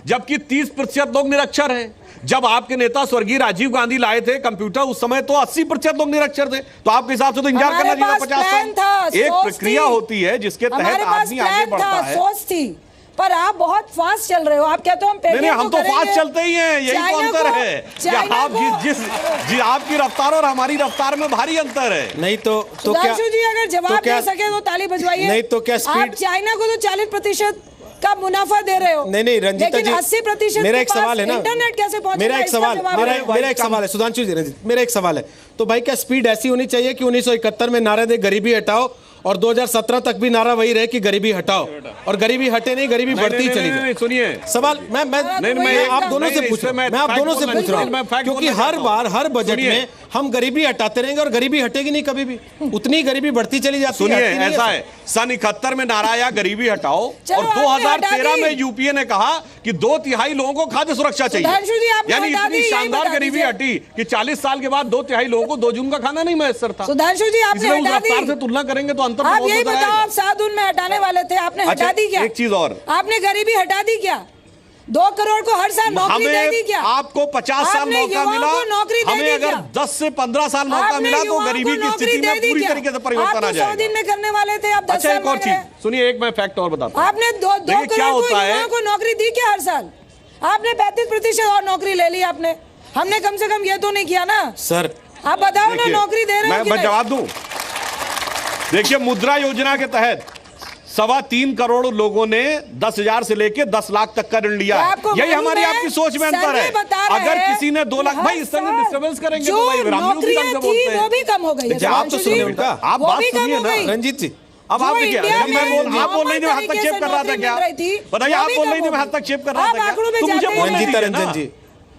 जबकि 30% लोग निरक्षर हैं। जब आपके नेता स्वर्गीय राजीव गांधी लाए थे कंप्यूटर, उस समय तो 80% लोग निरक्षर थे। तो आपके हिसाब से तो इंतजार करना चाहिए 50 साल। एक प्रक्रिया होती है जिसके तहत आदमी आगे बढ़ता है। सोच थी, पर आप बहुत फास्ट चल रहे हो। आप कहते हो हम नहीं, हम तो फास्ट चलते ही हैं, यही तो अंतर है कि आप जिस आपकी रफ्तार और हमारी रफ्तार में भारी अंतर है। नहीं तो क्या जी अगर जवाब दे सके तो ताली बजवाइए। नहीं तो क्या स्पीड, आप चाइना को तो 40% का मुनाफा दे रहे हो। नहीं रंजीता जी, 80% मेरा एक सवाल है ना, इंटरनेट कैसे पहुंचेगा? मेरा एक सवाल है सुधांशु जी, रंजीत मेरा एक सवाल है, तो भाई क्या स्पीड ऐसी होनी चाहिए कि 1971 में नारा दे गरीबी हटाओ और 2017 तक भी नारा वही रहे कि गरीबी हटाओ, और गरीबी हटे नहीं, गरीबी बढ़ती चली गई। सुनिए सवाल मैं आप दोनों से पूछ रहा हूं क्योंकि हर बार हर बजट में हम गरीबी हटाते रहेंगे और गरीबी हटेगी नहीं कभी भी, उतनी गरीबी बढ़ती चली जाती है। सुनिए ऐसा है, सन 71 में नारा आया गरीबी हटाओ और 2013 में यूपीए ने कहा कि 2/3 लोगों को खाद्य सुरक्षा चाहिए। यानी इतनी शानदार गरीबी हटी कि 40 साल के बाद 2/3 लोगों को 2 जून का खाना नहीं मैसर था। सुधांशु जी आपने हटा दी, से तुलना करेंगे तो अंतर आप यही बताओ, आप 7 जून में हटाने वाले थे, आपने हटा दी क्या? एक चीज और, आपने गरीबी हटा दी क्या? 2 करोड़ को हर साल नौकरी दे दी क्या? आपको 50 साल मौका मिला, हमें अगर 10 से 15 साल मौका मिला तो गरीबी की स्थिति में पूरी तरीके से परिवर्तन आ जाएगा। 100 दिन में करने वाले थे, आप 10 साल एक और चीज सुनिए, एक मैं फैक्ट और बताता हूं। आपने 2 करोड़ युवाओं को नौकरी दी क्या हर साल? आपने 35% और नौकरी ले ली आपने, हमने कम से कम ये तो नहीं किया ना सर। आप बताओ ना, नौकरी दे रहे हो? मैं जवाब दूं। देखिए मुद्रा योजना के तहत 3.25 करोड़ लोगों ने 10,000 से लेके 10 लाख तक का ऋण लिया है। यही हमारी आपकी सोच में अंतर है। अगर किसी ने 2 लाख, भाई इस तरह डिस्टर्बेंस करेंगे तो भाई वो भी कम हो गई। जवाब तो सुनिए उनका, आप बात सुनिए ना रंजीत जी। अब आप देखिए, आप बोल रही थी मैं हस्तक्षेप कर रहा था क्या? बताइए, आप बोल रही थी मैं हस्तक्षेप कर रहा था क्या? तो मुझे रंजीता रंजन जी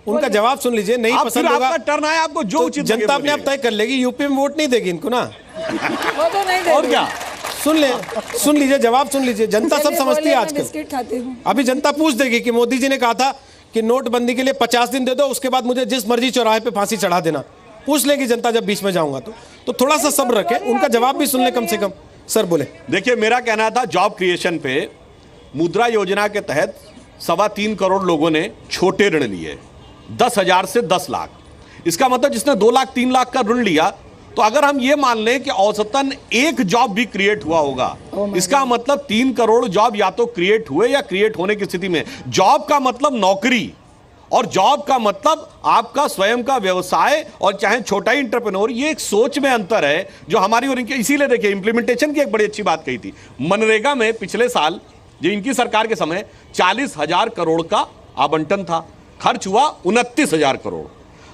उनका जवाब सुन लीजिए। नहीं पसंद होगा, आपका टर्न आया, आपको जो उचित जनता अपने आप तय कर लेगी। यूपी में वोट नहीं देगी इनको ना, वो तो नहीं देगी। और क्या, सुन लीजिए, जवाब सुन लीजिए। जनता सब समझती है आजकल। अभी जनता पूछ देगी कि मोदी जी ने कहा था कि नोटबंदी के लिए 50 दिन दे दो, उसके बाद मुझे जिस मर्जी चौराहे पे फांसी चढ़ा देना। पूछ लेगी जनता जब बीच में जाऊंगा तो थोड़ा सा सब्र रखें, उनका जवाब भी सुन ले कम से कम। सर बोले। देखिए मेरा कहना था जॉब क्रिएशन पे मुद्रा योजना के तहत 3.25 करोड़ लोगों ने छोटे ऋण लिए, 10,000 से 10 लाख। इसका मतलब जिसने 2 लाख 3 लाख का ऋण लिया, तो अगर हम ये मान लें कि औसतन 1 जॉब भी क्रिएट हुआ होगा, इसका मतलब 3 करोड़ जॉब या तो क्रिएट हुए या क्रिएट होने की स्थिति में। जॉब का मतलब नौकरी, और जॉब का मतलब आपका स्वयं का व्यवसाय, और चाहे छोटा ही एंटरप्रेन्योर। ये एक सोच में अंतर है जो हमारी और इनके। इसीलिए देखिए इंप्लीमेंटेशन की एक बड़ी अच्छी बात कही थी। मनरेगा में पिछले साल जो इनकी सरकार के समय 40,000 करोड़ का आवंटन था, खर्च हुआ 29,000 करोड़।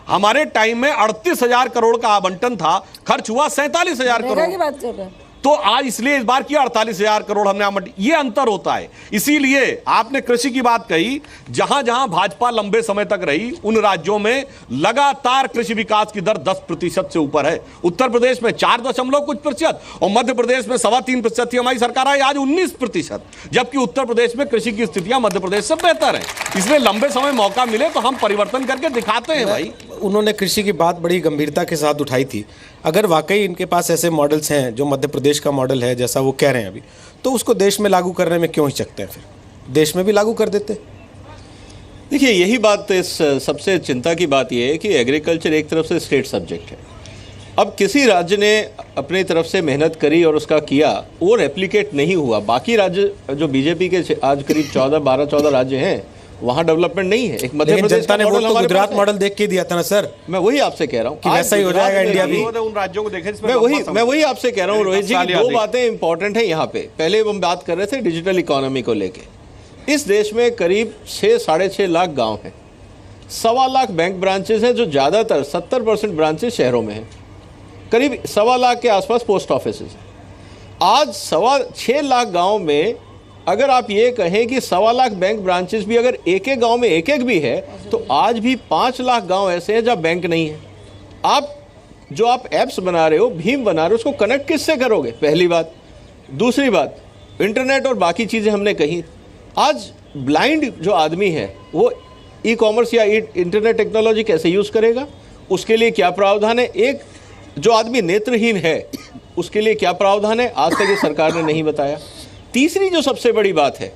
हमारे टाइम में 38,000 करोड़ का आवंटन था, खर्च हुआ 47,000 करोड़। की बात कर रहे हैं। तो आज इसलिए इस बार किया 48,000 करोड़ हमने आवंटित, ये अंतर होता है। इसीलिए आपने कृषि की बात कही, जहां जहां भाजपा लंबे समय तक रही उन राज्यों में लगातार कृषि विकास की दर 10% से ऊपर है। उत्तर प्रदेश में 4% और मध्य प्रदेश में 3.25% थी हमारी सरकार आई, आज 19%, जबकि उत्तर प्रदेश में कृषि की स्थितियां मध्य प्रदेश से बेहतर है। इसलिए लंबे समय मौका मिले तो हम परिवर्तन करके दिखाते हैं भाई। उन्होंने कृषि की बात बड़ी गंभीरता के साथ उठाई थी। अगर वाकई इनके पास ऐसे मॉडल्स हैं जो मध्य प्रदेश का मॉडल है जैसा वो कह रहे हैं अभी, तो उसको देश में लागू करने में क्यों हिचकते हैं? फिर देश में भी लागू कर देते। देखिए, यही बात इस सबसे चिंता की बात यह है कि एग्रीकल्चर एक तरफ से स्टेट सब्जेक्ट है। अब किसी राज्य ने अपनी तरफ से मेहनत करी और उसका किया, वो रेप्लिकेट नहीं हुआ। बाकी राज्य जो बीजेपी के आज करीब 12 राज्य हैं, वहाँ डेवलपमेंट नहीं है। एक मध्य प्रदेश जनता ने वो तो गुजरात मॉडल देख के दिया था ना सर। मैं वही आपसे कह रहा हूँ कि वैसा ही हो जाएगा इंडिया भी। उन राज्यों को देखें, मैं वही आपसे कह रहा हूँ रोहित जी की दो बातें इंपॉर्टेंट है यहाँ पे। पहले हम बात कर रहे थे डिजिटल इकोनॉमी को लेके। इस देश में करीब 6-6.5 लाख गांव हैं, 1.25 लाख बैंक ब्रांचेस हैं, जो ज़्यादातर 70% ब्रांचेस शहरों में हैं, करीब 1.25 लाख के आसपास पोस्ट ऑफिस हैं। आज 6.25 लाख गाँव में अगर आप ये कहें कि 1.25 लाख बैंक ब्रांचेस भी अगर एक गांव में एक भी है, तो आज भी 5 लाख गांव ऐसे हैं जहां बैंक नहीं है। आप ऐप्स बना रहे हो, भीम बना रहे हो, उसको कनेक्ट किससे करोगे? पहली बात। दूसरी बात, इंटरनेट और बाकी चीज़ें हमने कही। आज ब्लाइंड जो आदमी है वो ई कॉमर्स या इंटरनेट टेक्नोलॉजी कैसे यूज़ करेगा? उसके लिए क्या प्रावधान है? एक जो आदमी नेत्रहीन है उसके लिए क्या प्रावधान है? आज तक ये सरकार ने नहीं बताया। तीसरी जो सबसे बड़ी बात है,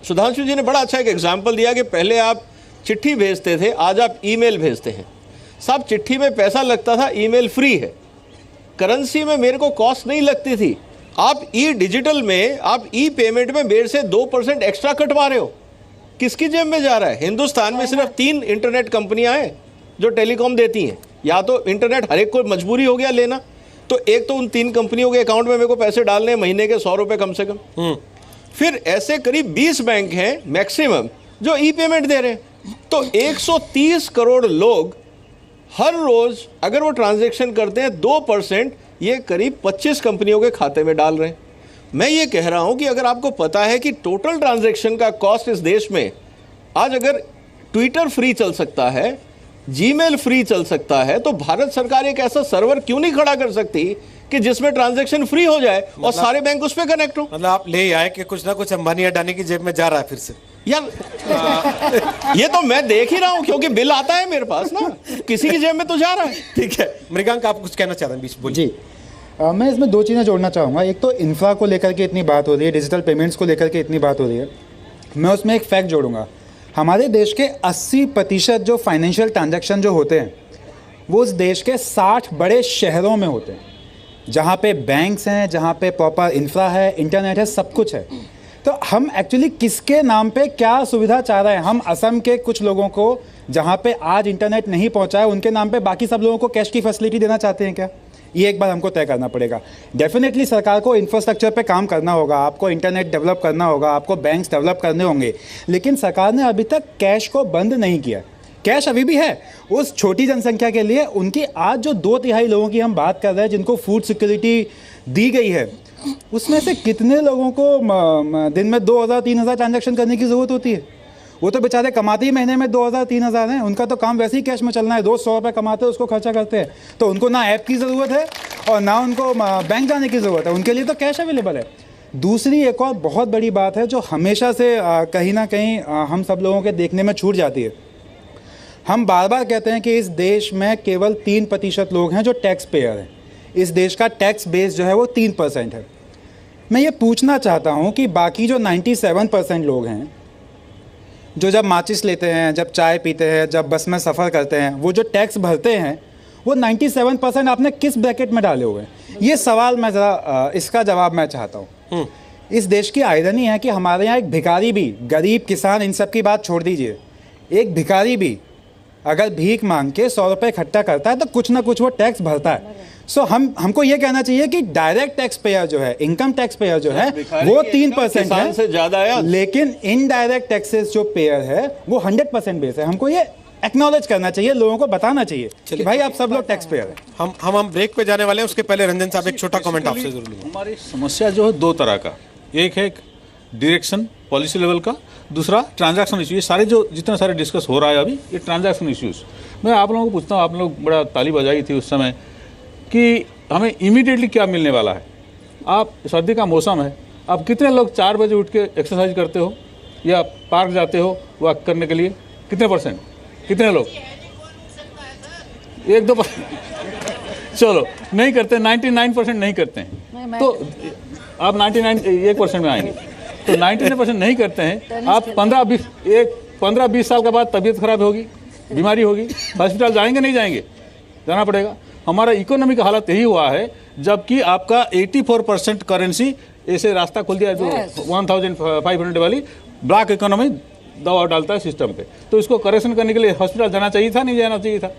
सुधांशु जी ने बड़ा अच्छा एक एग्जाम्पल दिया कि पहले आप चिट्ठी भेजते थे, आज आप ईमेल भेजते हैं। साहब, चिट्ठी में पैसा लगता था, ईमेल फ्री है। करेंसी में मेरे को कॉस्ट नहीं लगती थी। आप डिजिटल में, आप पेमेंट में मेरे से 2% एक्स्ट्रा कटवा रहे हो। किसकी जेब में जा रहा है? हिंदुस्तान में सिर्फ 3 इंटरनेट कंपनियां हैं जो टेलीकॉम देती हैं। या तो इंटरनेट हर एक को मजबूरी हो गया लेना, तो एक तो उन 3 कंपनियों के अकाउंट में मेरे को पैसे डालने महीने के 100 रुपए कम से कम। फिर ऐसे करीब 20 बैंक हैं मैक्सिमम जो पेमेंट दे रहे हैं। तो 130 करोड़ लोग हर रोज अगर वो ट्रांजैक्शन करते हैं, 2% ये करीब 25 कंपनियों के खाते में डाल रहे हैं। मैं ये कह रहा हूं कि अगर आपको पता है कि टोटल ट्रांजैक्शन का कॉस्ट इस देश में, आज अगर ट्विटर फ्री चल सकता है, जीमेल फ्री चल सकता है, तो भारत सरकार एक ऐसा सर्वर क्यों नहीं खड़ा कर सकती कि जिसमें ट्रांजैक्शन फ्री हो जाए और सारे बैंक उस पर कनेक्ट हो? मतलब आप ले आए कि कुछ ना कुछ अंबानी अडानी की जेब में जा रहा है फिर से यार। ये तो मैं देख ही रहा हूं क्योंकि बिल आता है मेरे पास ना, किसी की जेब में तो जा रहा है। ठीक है, मृगांक आप कुछ कहना चाह रहे हैं बीच बोलिए। जी, मैं इसमें 2 चीज़ें जोड़ना चाहूँगा। एक तो इंफ्रा को लेकर के इतनी बात हो रही है, डिजिटल पेमेंट्स को लेकर के इतनी बात हो रही है। मैं उसमें एक फैक्ट जोड़ूंगा। हमारे देश के 80% जो फाइनेंशियल ट्रांजैक्शन जो होते हैं वो उस देश के 60 बड़े शहरों में होते हैं, जहाँ पे बैंक्स हैं, जहाँ पे प्रॉपर इंफ्रा है, इंटरनेट है, सब कुछ है। तो हम एक्चुअली किसके नाम पे क्या सुविधा चाह रहे हैं? हम असम के कुछ लोगों को जहाँ पे आज इंटरनेट नहीं पहुँचा है उनके नाम पे बाकी सब लोगों को कैश की फैसिलिटी देना चाहते हैं क्या? ये एक बार हमको तय करना पड़ेगा। डेफिनेटली सरकार को इंफ्रास्ट्रक्चर पे काम करना होगा, आपको इंटरनेट डेवलप करना होगा, आपको बैंक्स डेवलप करने होंगे, लेकिन सरकार ने अभी तक कैश को बंद नहीं किया। कैश अभी भी है उस छोटी जनसंख्या के लिए। उनकी आज जो 2/3 लोगों की हम बात कर रहे हैं जिनको फूड सिक्योरिटी दी गई है, उसमें से कितने लोगों को दिन में 2000-3000 ट्रांजैक्शन करने की ज़रूरत होती है? वो तो बेचारे कमाते ही महीने में 2000-3000 हैं, उनका तो काम वैसे ही कैश में चलना है। 200 रुपये कमाते हैं, उसको खर्चा करते हैं, तो उनको ना ऐप की ज़रूरत है और ना उनको बैंक जाने की ज़रूरत है, उनके लिए तो कैश अवेलेबल है। दूसरी एक और बहुत बड़ी बात है जो हमेशा से कहीं ना कहीं हम सब लोगों के देखने में छूट जाती है। हम बार बार कहते हैं कि इस देश में केवल 3% लोग हैं जो टैक्स पेयर हैं। इस देश का टैक्स बेस जो है वो 3% है। मैं ये पूछना चाहता हूँ कि बाकी जो 97% लोग हैं जो जब माचिस लेते हैं, जब चाय पीते हैं, जब बस में सफ़र करते हैं, वो जो टैक्स भरते हैं वो 97% आपने किस ब्रैकेट में डाले हुए हैं? ये सवाल मैं ज़रा इसका जवाब मैं चाहता हूँ। इस देश की आयरनी है कि हमारे यहाँ एक भिखारी भी, गरीब किसान इन सब की बात छोड़ दीजिए, एक भिखारी भी अगर भीख मांग के 100 रुपये इकट्ठा करता है तो कुछ ना कुछ वो टैक्स भरता है। सो हमको ये कहना चाहिए कि डायरेक्ट टैक्स पेयर जो है, इनकम टैक्स पेयर जो है वो 3% है, से ज़्यादा है, लेकिन इनडायरेक्ट टैक्सेस जो पेयर है वो 100% बेस है। हमको ये एक्नॉलेज करना चाहिए, लोगों को बताना चाहिए कि भाई आप सब लोग टैक्स पेयर हैं। हम ब्रेक पे जाने वाले हैं, उसके पहले रंजन साहब एक छोटा कमेंट आपसे जरूर लूंगा। हमारी समस्या जो है दो तरह का, एक है डायरेक्शन पॉलिसी लेवल का, दूसरा ट्रांजैक्शन इशू। ये सारे जो जितना सारे डिस्कस हो रहा है अभी, ये ट्रांजैक्शन इश्यूज। मैं आप लोगों को पूछता हूँ, आप लोग बड़ा ताली बजाई थी उस समय कि हमें इमीडिएटली क्या मिलने वाला है। आप सर्दी का मौसम है, आप कितने लोग 4 बजे उठ के एक्सरसाइज करते हो या पार्क जाते हो वॉक करने के लिए? कितने %? कितने लोग? 1-2%? चलो नहीं करते, 99% नहीं करते हैं। तो आप 1% में आएंगे, तो 99% नहीं करते हैं। आप 15-20 साल के बाद तबीयत खराब होगी, बीमारी होगी, हॉस्पिटल जाएंगे नहीं जाएंगे? जाना पड़ेगा। हमारा इकोनॉमी का हालत यही हुआ है, जबकि आपका 84% करेंसी ऐसे रास्ता खोल दिया, जो 1500 वाली ब्लैक इकोनॉमी दबाव डालता है सिस्टम पे। तो इसको करेक्शन करने के लिए हॉस्पिटल जाना चाहिए था, नहीं जाना चाहिए था?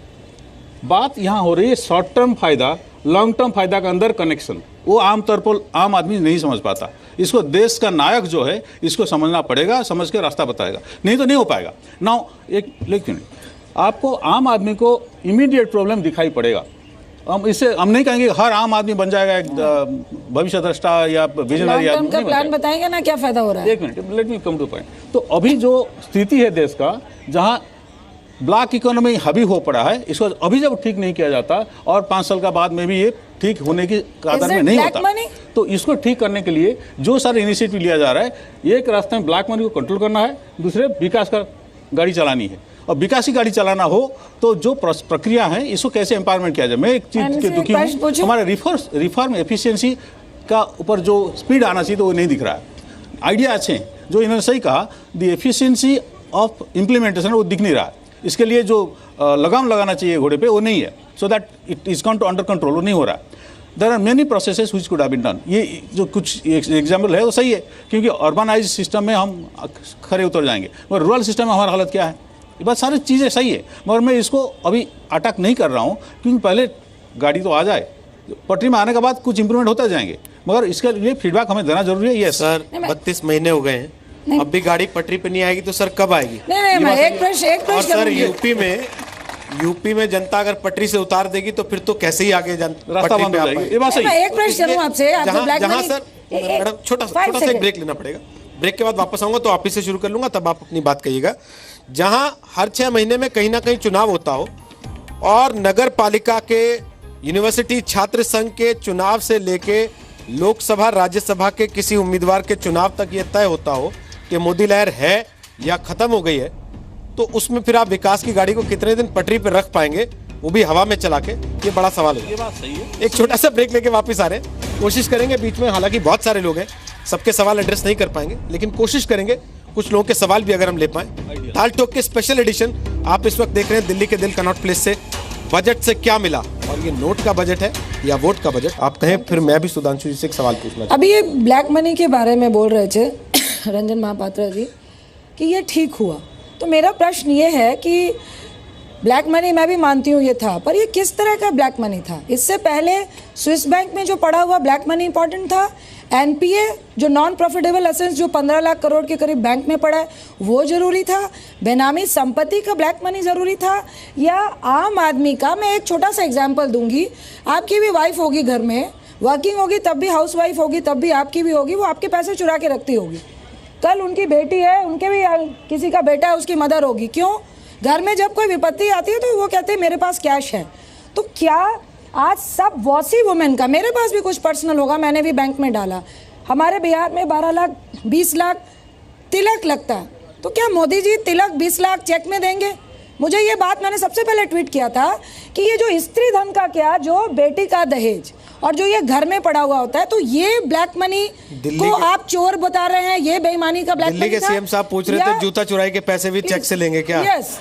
बात यहाँ हो रही है शॉर्ट टर्म फायदा, लॉन्ग टर्म फायदा का अंदर कनेक्शन। वो आमतौर पर आम आदमी नहीं समझ पाता। इसको देश का नायक जो है इसको समझना पड़ेगा, समझ के रास्ता बताएगा, नहीं तो नहीं हो पाएगा। नाउ लेकिन आपको आम आदमी को इमीडिएट प्रॉब्लम दिखाई पड़ेगा। हम नहीं कहेंगे हर आम आदमी बन जाएगा एक भविष्य दृष्टा या विजनरी आदमी। का प्लान बताएंगे ना क्या फायदा हो रहा है। एक minute, let me come two point. तो अभी जो स्थिति है देश का, जहां ब्लैक इकोनॉमी हावी हो पड़ा है, इसको अभी जब ठीक नहीं किया जाता और 5 साल का बाद में भी ये ठीक होने की कगार में नहीं होता, तो इसको ठीक करने के लिए जो सारे इनिशिएटिव लिया जा रहा है, एक रास्ते में ब्लैक मनी को कंट्रोल करना है, दूसरे विकास का गाड़ी चलानी है। और विकास की गाड़ी चलाना हो तो जो प्रक्रिया है इसको कैसे एम्पावरमेंट किया जाए। मैं एक चीज के दुखी हूँ, हमारे रिफॉर्म एफिशिएंसी का ऊपर जो स्पीड आना चाहिए तो वो नहीं दिख रहा है। आइडिया अच्छे हैं, जो इन्होंने सही कहा, द एफिशिएंसी ऑफ इम्प्लीमेंटेशन वो दिख नहीं रहा है। इसके लिए जो लगाम लगाना चाहिए घोड़े पे वो नहीं है, so that it is gone to under control, वो नहीं हो रहा है। There are many processes which could have been done. ये जो कुछ एग्जाम्पल है वो सही है, क्योंकि अर्बनाइज सिस्टम में हम खरे उतर जाएंगे, मगर रूरल सिस्टम में हमारा हालत क्या है? ये बात सारी चीज़ें सही है, मगर मैं इसको अभी अटैक नहीं कर रहा हूँ, क्योंकि पहले गाड़ी तो आ जाए, पटरी में आने के बाद कुछ इंप्रूवमेंट होते जाएंगे, मगर इसके लिए फीडबैक हमें देना जरूरी है। ये सर 32 महीने हो गए हैं, अब भी गाड़ी पटरी पे नहीं आएगी तो सर कब आएगी? नहीं, मैं एक प्रश्न और सर यूपी में जनता अगर पटरी से उतार देगी तो फिर तो कैसे ही आगे रास्ता बंद हो जाएगी। ये बात सही है। एक प्रश्न करूं आपसे, जहां सर मैडम छोटा सा एक ब्रेक लेना पड़ेगा, ब्रेक के बाद वापस आऊंगा तो आप ही से शुरू कर लूंगा, तब आप अपनी बात कहिएगा। जहां हर 6 महीने में कहीं ना कहीं चुनाव होता हो और नगर पालिका के, यूनिवर्सिटी छात्र संघ के चुनाव से लेके लोकसभा राज्यसभा के किसी उम्मीदवार के चुनाव तक ये तय होता हो कि मोदी लहर है या खत्म हो गई है, तो उसमें फिर आप विकास की गाड़ी को कितने दिन पटरी पर रख पाएंगे, वो भी हवा में चला के? ये बड़ा सवाल है। ये बात सही है। एक छोटा सा ब्रेक लेके वापस आ रहे हैं, कोशिश करेंगे बीच में, हालांकि बहुत सारे लोग हैं, सबके सवाल एड्रेस नहीं कर पाएंगे, लेकिन कोशिश करेंगे कुछ लोगों के सवाल भी अगर हम ले पाएं। ताल टॉक के स्पेशल एडिशन आप इस वक्त देख रहे हैं दिल्ली के दिल कनॉट प्लेस से। बजट से क्या मिला, और ये नोट का बजट है या वोट का बजट, आप कहें। फिर मैं भी सुधांशु जी से एक सवाल पूछना अभी ये ब्लैक मनी के बारे में बोल रहे थे रंजन महापात्रा जी कि ये ठीक हुआ, तो मेरा प्रश्न ये है कि ब्लैक मनी मैं भी मानती हूँ ये था, पर ये किस तरह का ब्लैक मनी था? इससे पहले स्विस बैंक में जो पड़ा हुआ ब्लैक मनी इंपॉर्टेंट था, एनपीए जो नॉन प्रॉफिटेबल एसेट्स जो 15 लाख करोड़ के करीब बैंक में पड़ा है वो जरूरी था, बेनामी संपत्ति का ब्लैक मनी जरूरी था, या आम आदमी का? मैं एक छोटा सा एग्जांपल दूंगी। आपकी भी वाइफ होगी घर में, वर्किंग होगी तब भी, हाउस वाइफ होगी तब भी आपकी भी होगी, वो आपके पैसे चुरा के रखती होगी। कल उनकी बेटी है, उनके भी किसी का बेटा है, उसकी मदर होगी। क्यों? घर में जब कोई विपत्ति आती है तो वो कहते हैं मेरे पास कैश है। तो क्या आज सब वॉसी वुमेन का, मेरे पास भी कुछ पर्सनल होगा, मैंने भी बैंक में डाला, हमारे बिहार में 12 लाख 20 लाख तिलक लगता है, तो क्या मोदी जी तिलक 20 लाख चेक में देंगे? मुझे ये बात मैंने सबसे पहले ट्वीट किया था कि ये जो स्त्री धन का क्या, जो बेटी का दहेज और जो ये घर में पड़ा हुआ होता है, तो ये ब्लैक मनी को आप चोर बता रहे हैं, ये बेईमानी का ब्लैक मनी था। दिल्ली के सीएम साहब पूछ रहे थे जूता चुराई के पैसे भी चेक से लेंगे क्या? यस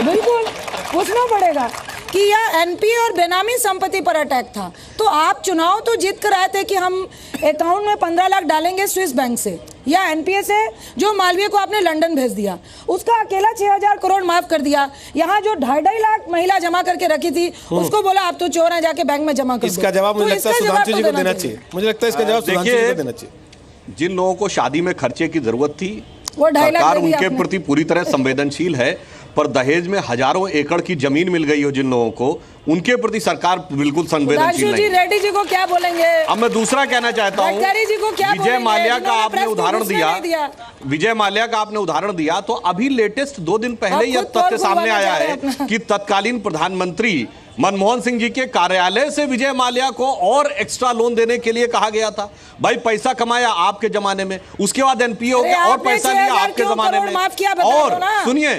बिल्कुल पूछना पड़ेगा कि यह एनपीए और बेनामी संपत्ति पर अटैक था। तो आप चुनाव तो जीत कर आए थे कि हम अकाउंट में 15 लाख डालेंगे स्विस बैंक से या एनपीए से, जो मालवीय को आपने लंदन भेज दिया, उसका अकेला 6000 करोड़ माफ कर दिया। यहाँ जो 2.5 लाख महिला जमा करके रखी थी उसको बोला आप तो चोर हैं, जाके बैंक में जमा कर दो। इसका जवाब मुझे लगता है सुधांशु जी को देना चाहिए। मुझे लगता है इसका जवाब सुधांशु जी को देना चाहिए। जिन लोगों को शादी में खर्चे की जरूरत थी, वो 2.5 लाख सरकार उनके प्रति पूरी तरह संवेदनशील है। पर दहेज में हजारों एकड़ की जमीन मिल गई हो जिन लोगों को, उनके प्रति सरकार बिल्कुल संवेदनशील नहीं। रेड्डी जी को क्या बोलेंगे? अब मैं दूसरा कहना चाहता हूं, विजय माल्या का आपने उदाहरण दिया, विजय माल्या का आपने उदाहरण दिया, तो अभी लेटेस्ट 2 दिन पहले यह तथ्य सामने आया है कि तत्कालीन प्रधानमंत्री मनमोहन सिंह जी के कार्यालय से विजय माल्या को और एक्स्ट्रा लोन देने के लिए कहा गया था। भाई पैसा कमाया आपके जमाने में, उसके बाद एनपीए हो गया और पैसा लिया आपके जमाने में। और सुनिए,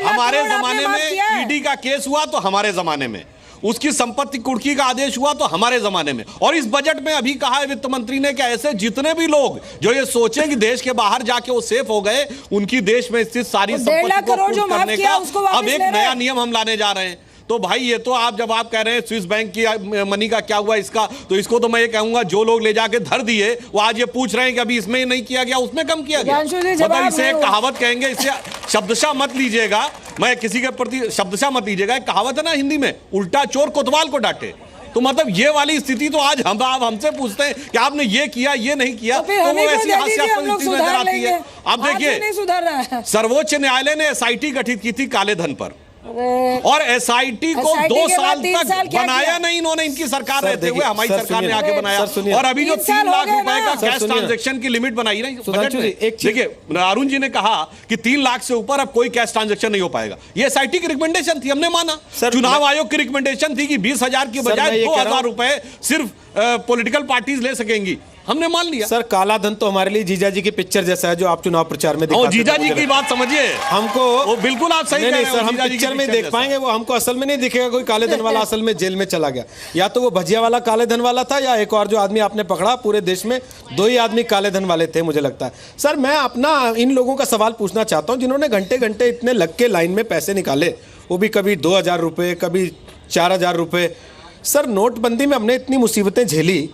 हमारे जमाने में ईडी का केस हुआ तो हमारे जमाने में, उसकी संपत्ति कुर्की का आदेश हुआ तो हमारे जमाने में। और इस बजट में अभी कहा है वित्त मंत्री ने कि ऐसे जितने भी लोग जो ये सोचे कि देश के बाहर जाके वो सेफ हो गए, उनकी देश में स्थित सारी संपत्ति को कुर्क करने का अब एक नया नियम हम लाने जा रहे हैं। तो भाई ये तो आप जब आप कह रहे हैं स्विस बैंक की मनी का क्या हुआ इसका, तो इसको तो मैं ये कहूंगा जो लोग ले जाके धर दिए वो आज ये पूछ रहे हैं कि अभी इसमें नहीं किया गया, उसमें कम किया गया। मतलब इसे एक कहावत कहेंगे, इसे शब्दशः मत लीजिएगा, मैं किसी के प्रति शब्दशः मत लीजिएगा। एक कहावत है ना हिंदी में, उल्टा चोर कोतवाल को डांटे। तो मतलब ये वाली स्थिति तो आज हम आप हमसे पूछते हैं कि आपने ये किया ये नहीं किया, तो वो ऐसी हास्यास्पद स्थिति नजर आती है। अब देखिए, सर्वोच्च न्यायालय ने एसआईटी गठित की थी काले धन पर, और एसआईटी को 2 साल तक बनाया नहीं इन्होंने, इनकी सरकार रहते हुए हमारी सरकार ने आके बनाया। और अभी जो 3 लाख रुपए का कैश ट्रांजैक्शन की लिमिट बनाई ना, देखिए अरुण जी ने कहा कि 3 लाख से ऊपर अब कोई कैश ट्रांजैक्शन नहीं हो पाएगा। ये एसआईटी की रिकमेंडेशन थी, हमने माना। चुनाव आयोग की रिकमेंडेशन थी कि 20,000 की बजाय 2,000 रुपए सिर्फ पॉलिटिकल पार्टीज ले सकेंगी, हमने मान लिया। सर काला धन तो हमारे लिए जीजा जी की पिक्चर जैसा है जो आप चुनाव प्रचार में दिखाते हैं। जीजा जी की बात समझिए, हमको वो बिल्कुल आप सही कह रहे हैं, सर हम पिक्चर में देख पाएंगे, वो हमको असल में नहीं दिखेगा। कोई काले धन वाला असल में जेल में चला गया, या तो वो भजिया वाला काले धन वाला था, या एक और जो आदमी आपने पकड़ा, पूरे देश में 2 ही आदमी काले धन वाले थे मुझे लगता है। सर मैं अपना इन लोगों का सवाल पूछना चाहता हूँ जिन्होंने घंटे घंटे इतने लग के लाइन में पैसे निकाले, वो भी कभी 2,000 रुपये, कभी 4,000 रुपये। सर नोटबंदी में हमने इतनी मुसीबतें झेली,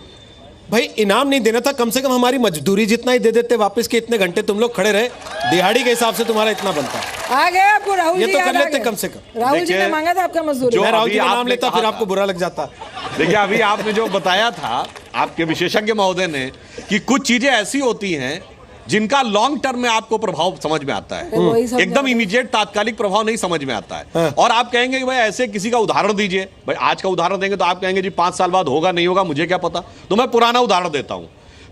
भाई इनाम नहीं देना था, कम से कम हमारी मजदूरी जितना ही दे देते वापस के, इतने घंटे तुम लोग खड़े रहे, दिहाड़ी के हिसाब से तुम्हारा इतना बनता आ गया आपको। राहुल ये जी तो कर लेते कम से कम। राहुल जी ने मांगा था आपका मजदूरी, मैं राहुल जी का नाम लेता फिर आपको बुरा लग जाता। देखिए अभी आपने जो बताया था आपके विशेषज्ञ महोदय ने कि कुछ चीजें ऐसी होती हैं जिनका लॉन्ग टर्म में आपको प्रभाव समझ में आता है, एकदम इमीडिएट तात्कालिक प्रभाव नहीं समझ में आता है। और आप कहेंगे कि भाई ऐसे किसी का उदाहरण दीजिए, भाई आज का उदाहरण देंगे तो आप कहेंगे जी 5 साल बाद होगा नहीं होगा मुझे क्या पता। तो मैं पुराना उदाहरण देता हूं।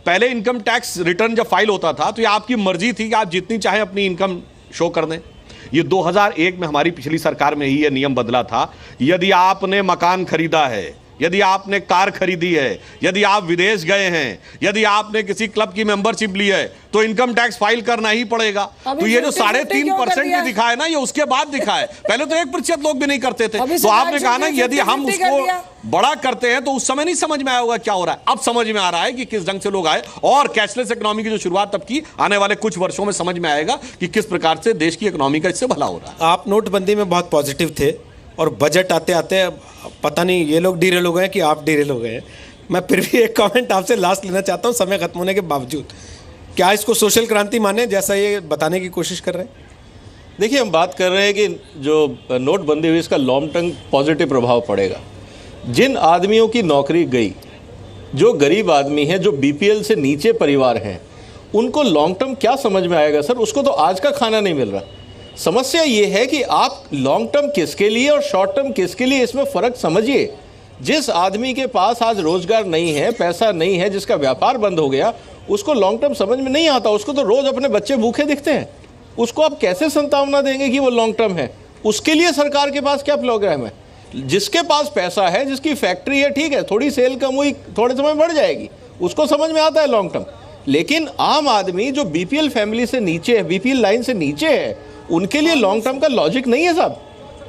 पहले इनकम टैक्स रिटर्न जब फाइल होता था तो ये आपकी मर्जी थी कि आप जितनी चाहे अपनी इनकम शो कर दें। ये 2001 में हमारी पिछली सरकार में ही यह नियम बदला था। यदि आपने मकान खरीदा है, यदि आपने कार खरीदी है, यदि आप विदेश गए हैं, यदि आपने किसी क्लब की मेंबरशिप ली है, तो इनकम टैक्स फाइल करना ही पड़ेगा। तो ये जो 3.5% भी दिखा है ना, ये उसके बाद दिखा है, पहले तो 1% लोग भी नहीं करते थे। तो आपने कहा ना यदि हम उसको बड़ा करते हैं तो उस समय नहीं समझ में आया होगा क्या हो रहा है। अब समझ में आ रहा है कि किस ढंग से लोग आए, और कैशलेस इकोनॉमी की जो शुरुआत तब की, आने वाले कुछ वर्षों में समझ में आएगा कि किस प्रकार से देश की इकोनॉमी का इससे भला हो रहा है। आप नोटबंदी में बहुत पॉजिटिव थे, और बजट आते आते पता नहीं ये लोग डीरेल हो गए कि आप डीरेल हो गए। मैं फिर भी एक कमेंट आपसे लास्ट लेना चाहता हूँ समय खत्म होने के बावजूद, क्या इसको सोशल क्रांति माने जैसा ये बताने की कोशिश कर रहे हैं? देखिए हम बात कर रहे हैं कि जो नोटबंदी हुई इसका लॉन्ग टर्म पॉजिटिव प्रभाव पड़ेगा। जिन आदमियों की नौकरी गई, जो गरीब आदमी हैं, जो बीपीएल से नीचे परिवार हैं, उनको लॉन्ग टर्म क्या समझ में आएगा सर? उसको तो आज का खाना नहीं मिल रहा। समस्या ये है कि आप लॉन्ग टर्म किसके लिए और शॉर्ट टर्म किसके लिए, इसमें फ़र्क समझिए। जिस आदमी के पास आज रोजगार नहीं है, पैसा नहीं है, जिसका व्यापार बंद हो गया, उसको लॉन्ग टर्म समझ में नहीं आता। उसको तो रोज़ अपने बच्चे भूखे दिखते हैं, उसको आप कैसे संभावना देंगे कि वो लॉन्ग टर्म है? उसके लिए सरकार के पास क्या प्रोग्राम है? जिसके पास पैसा है, जिसकी फैक्ट्री है, ठीक है, थोड़ी सेल कम हुई, थोड़े समय बढ़ जाएगी, उसको समझ में आता है लॉन्ग टर्म। लेकिन आम आदमी जो बीपीएल फैमिली से नीचे है, बीपीएल लाइन से नीचे है, उनके लिए लॉन्ग टर्म का लॉजिक नहीं है साहब।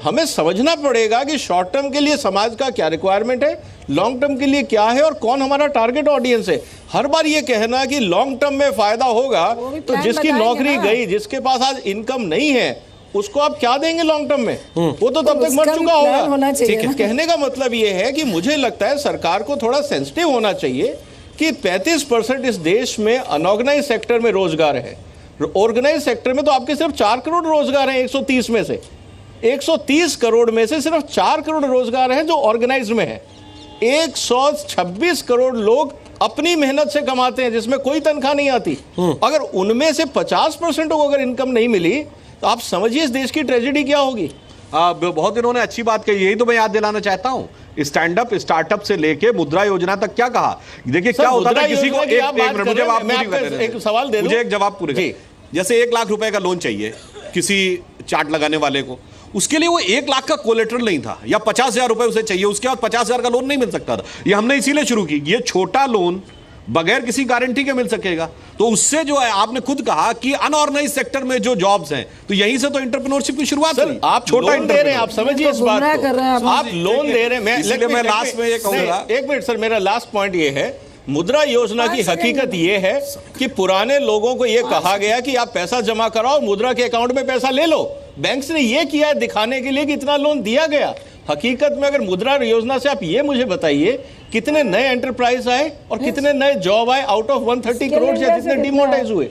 हमें समझना पड़ेगा कि शॉर्ट टर्म के लिए समाज का क्या रिक्वायरमेंट है, लॉन्ग टर्म के लिए क्या है, और कौन हमारा टारगेट ऑडियंस है। हर बार ये कहना कि लॉन्ग टर्म में फायदा होगा, तो जिसकी नौकरी गई, जिसके पास आज इनकम नहीं है, उसको आप क्या देंगे लॉन्ग टर्म में? वो तो तब तक मर चुका होगा। ठीक है, कहने का मतलब ये है कि मुझे लगता है सरकार को थोड़ा सेंसिटिव होना चाहिए कि 35% इस देश में अनऑर्गेनाइज सेक्टर में रोजगार है। ऑर्गेनाइज सेक्टर में तो आपके सिर्फ 4 करोड़ रोजगार हैं 130 में से। 130 करोड़ में से सिर्फ 4 करोड़ रोजगार हैं जो ऑर्गेनाइज में है। 126 करोड़ लोग अपनी मेहनत से कमाते हैं जिसमें कोई तनख्वाह नहीं आती। अगर उनमें से 50% को अगर इनकम नहीं मिली तो आप समझिए इस देश की ट्रेजेडी क्या होगी। बहुत इन्होंने अच्छी बात कही, यही तो मैं याद दिलाना चाहता हूं। स्टैंड अप स्टार्टअप से लेके मुद्रा योजना तक क्या कहा। देखिए क्या होता था, किसी को एक सवाल दे, मुझे एक जवाब पूरे। जैसे 1 लाख रुपए का लोन चाहिए किसी चाट लगाने वाले को, उसके लिए वो 1 लाख का कोलेटरल नहीं था, या 50,000 रुपए उसे चाहिए, उसके बाद 50,000 का लोन नहीं मिल सकता था। ये हमने इसीलिए शुरू की, ये छोटा लोन बगैर किसी गारंटी के मिल सकेगा। तो उससे जो है, आपने खुद कहा कि अनऑर्गेनाइज सेक्टर में जो जॉब्स हैं, तो यहीं से तो एंटरप्रेन्योरशिप की शुरुआत हुई। आप छोटा लोन दे रहे हैं, आप समझिए इस बात को, आप लोन दे रहे हैं। मैं लास्ट में ये कहूंगा, 1 मिनट सर, मेरा लास्ट पॉइंट ये है, मुद्रा योजना की हकीकत ये है कि पुराने लोगों को ये कहा गया कि आप पैसा जमा कराओ, मुद्रा के अकाउंट में पैसा ले लो। बैंक्स ने ये किया है दिखाने के लिए कि इतना लोन दिया गया। हकीकत में अगर मुद्रा योजना से आप ये मुझे बताइए कितने नए एंटरप्राइज आए और कितने नए जॉब आए आउट ऑफ 130 करोड़ या जितने डिमोनेटाइज हुए।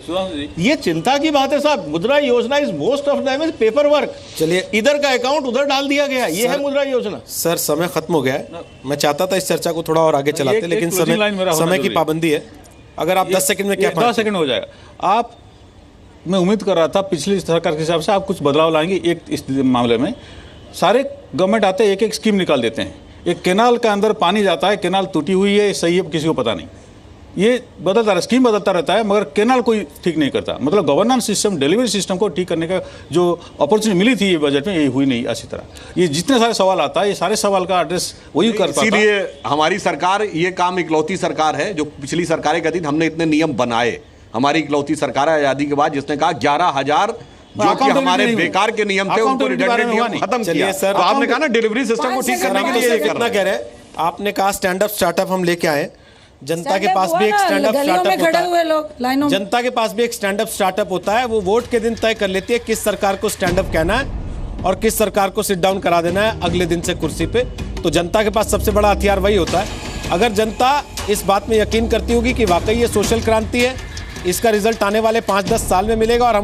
ये चिंता की बात है साहब। मुद्रा योजना is most of them is paper work. चलिए, इधर का अकाउंट उधर डाल दिया गया, ये है मुद्रा योजना। सर समय खत्म हो गया है, मैं चाहता था इस चर्चा को थोड़ा और आगे चलाते, लेकिन समय की पाबंदी है। अगर आप 10 सेकंड में क्या 10 सेकंड हो जाएगा। आप, मैं उम्मीद कर रहा था पिछली सरकार के हिसाब से आप कुछ बदलाव लाएंगे। एक इस मामले में सारे गवर्नमेंट आते हैं, एक स्कीम निकाल देते हैं। एक कैनाल का अंदर पानी जाता है, कैनाल टूटी हुई है, सही है, किसी को पता नहीं। ये बदलता रहा, स्कीम बदलता रहता है, मगर कैनाल कोई ठीक नहीं करता। मतलब गवर्नेंस सिस्टम, डिलीवरी सिस्टम को ठीक करने का जो अपॉर्चुनिटी मिली थी ये बजट में, ये हुई नहीं अच्छी तरह। ये जितने सारे सवाल आता है, ये सारे सवाल का एड्रेस वही कर पाता। इसीलिए हमारी सरकार, ये काम इकलौती सरकार है जो पिछली सरकारें कहती थी हमने इतने नियम बनाए। हमारी इकलौती सरकार है आजादी के बाद जिसने कहा 11,000 जो कि हमारे बेकार के नियम थे उनको रिडंडेंट नियम खत्म किया। सर, तो आपने कहा ना डिलीवरी सिस्टम को ठीक करने के लिए कितना कह रहे हैं। आपने कहा स्टैंड अप स्टार्टअप हम लेके आए, जनता के पास भी एक स्टैंड अप स्टार्टअप होता है। जनता के पास भी एक स्टैंड अप स्टार्टअप होता है, वो वोट के दिन तय कर लेती है किस सरकार को स्टैंड अप कहना है और किस सरकार को सिट डाउन करा देना है अगले दिन से कुर्सी पे। तो जनता के पास सबसे बड़ा हथियार वही होता है। अगर जनता इस बात में यकीन करती होगी कि वाकई ये सोशल क्रांति है, इसका रिजल्ट आने वाले 5-10 साल में मिलेगा और हम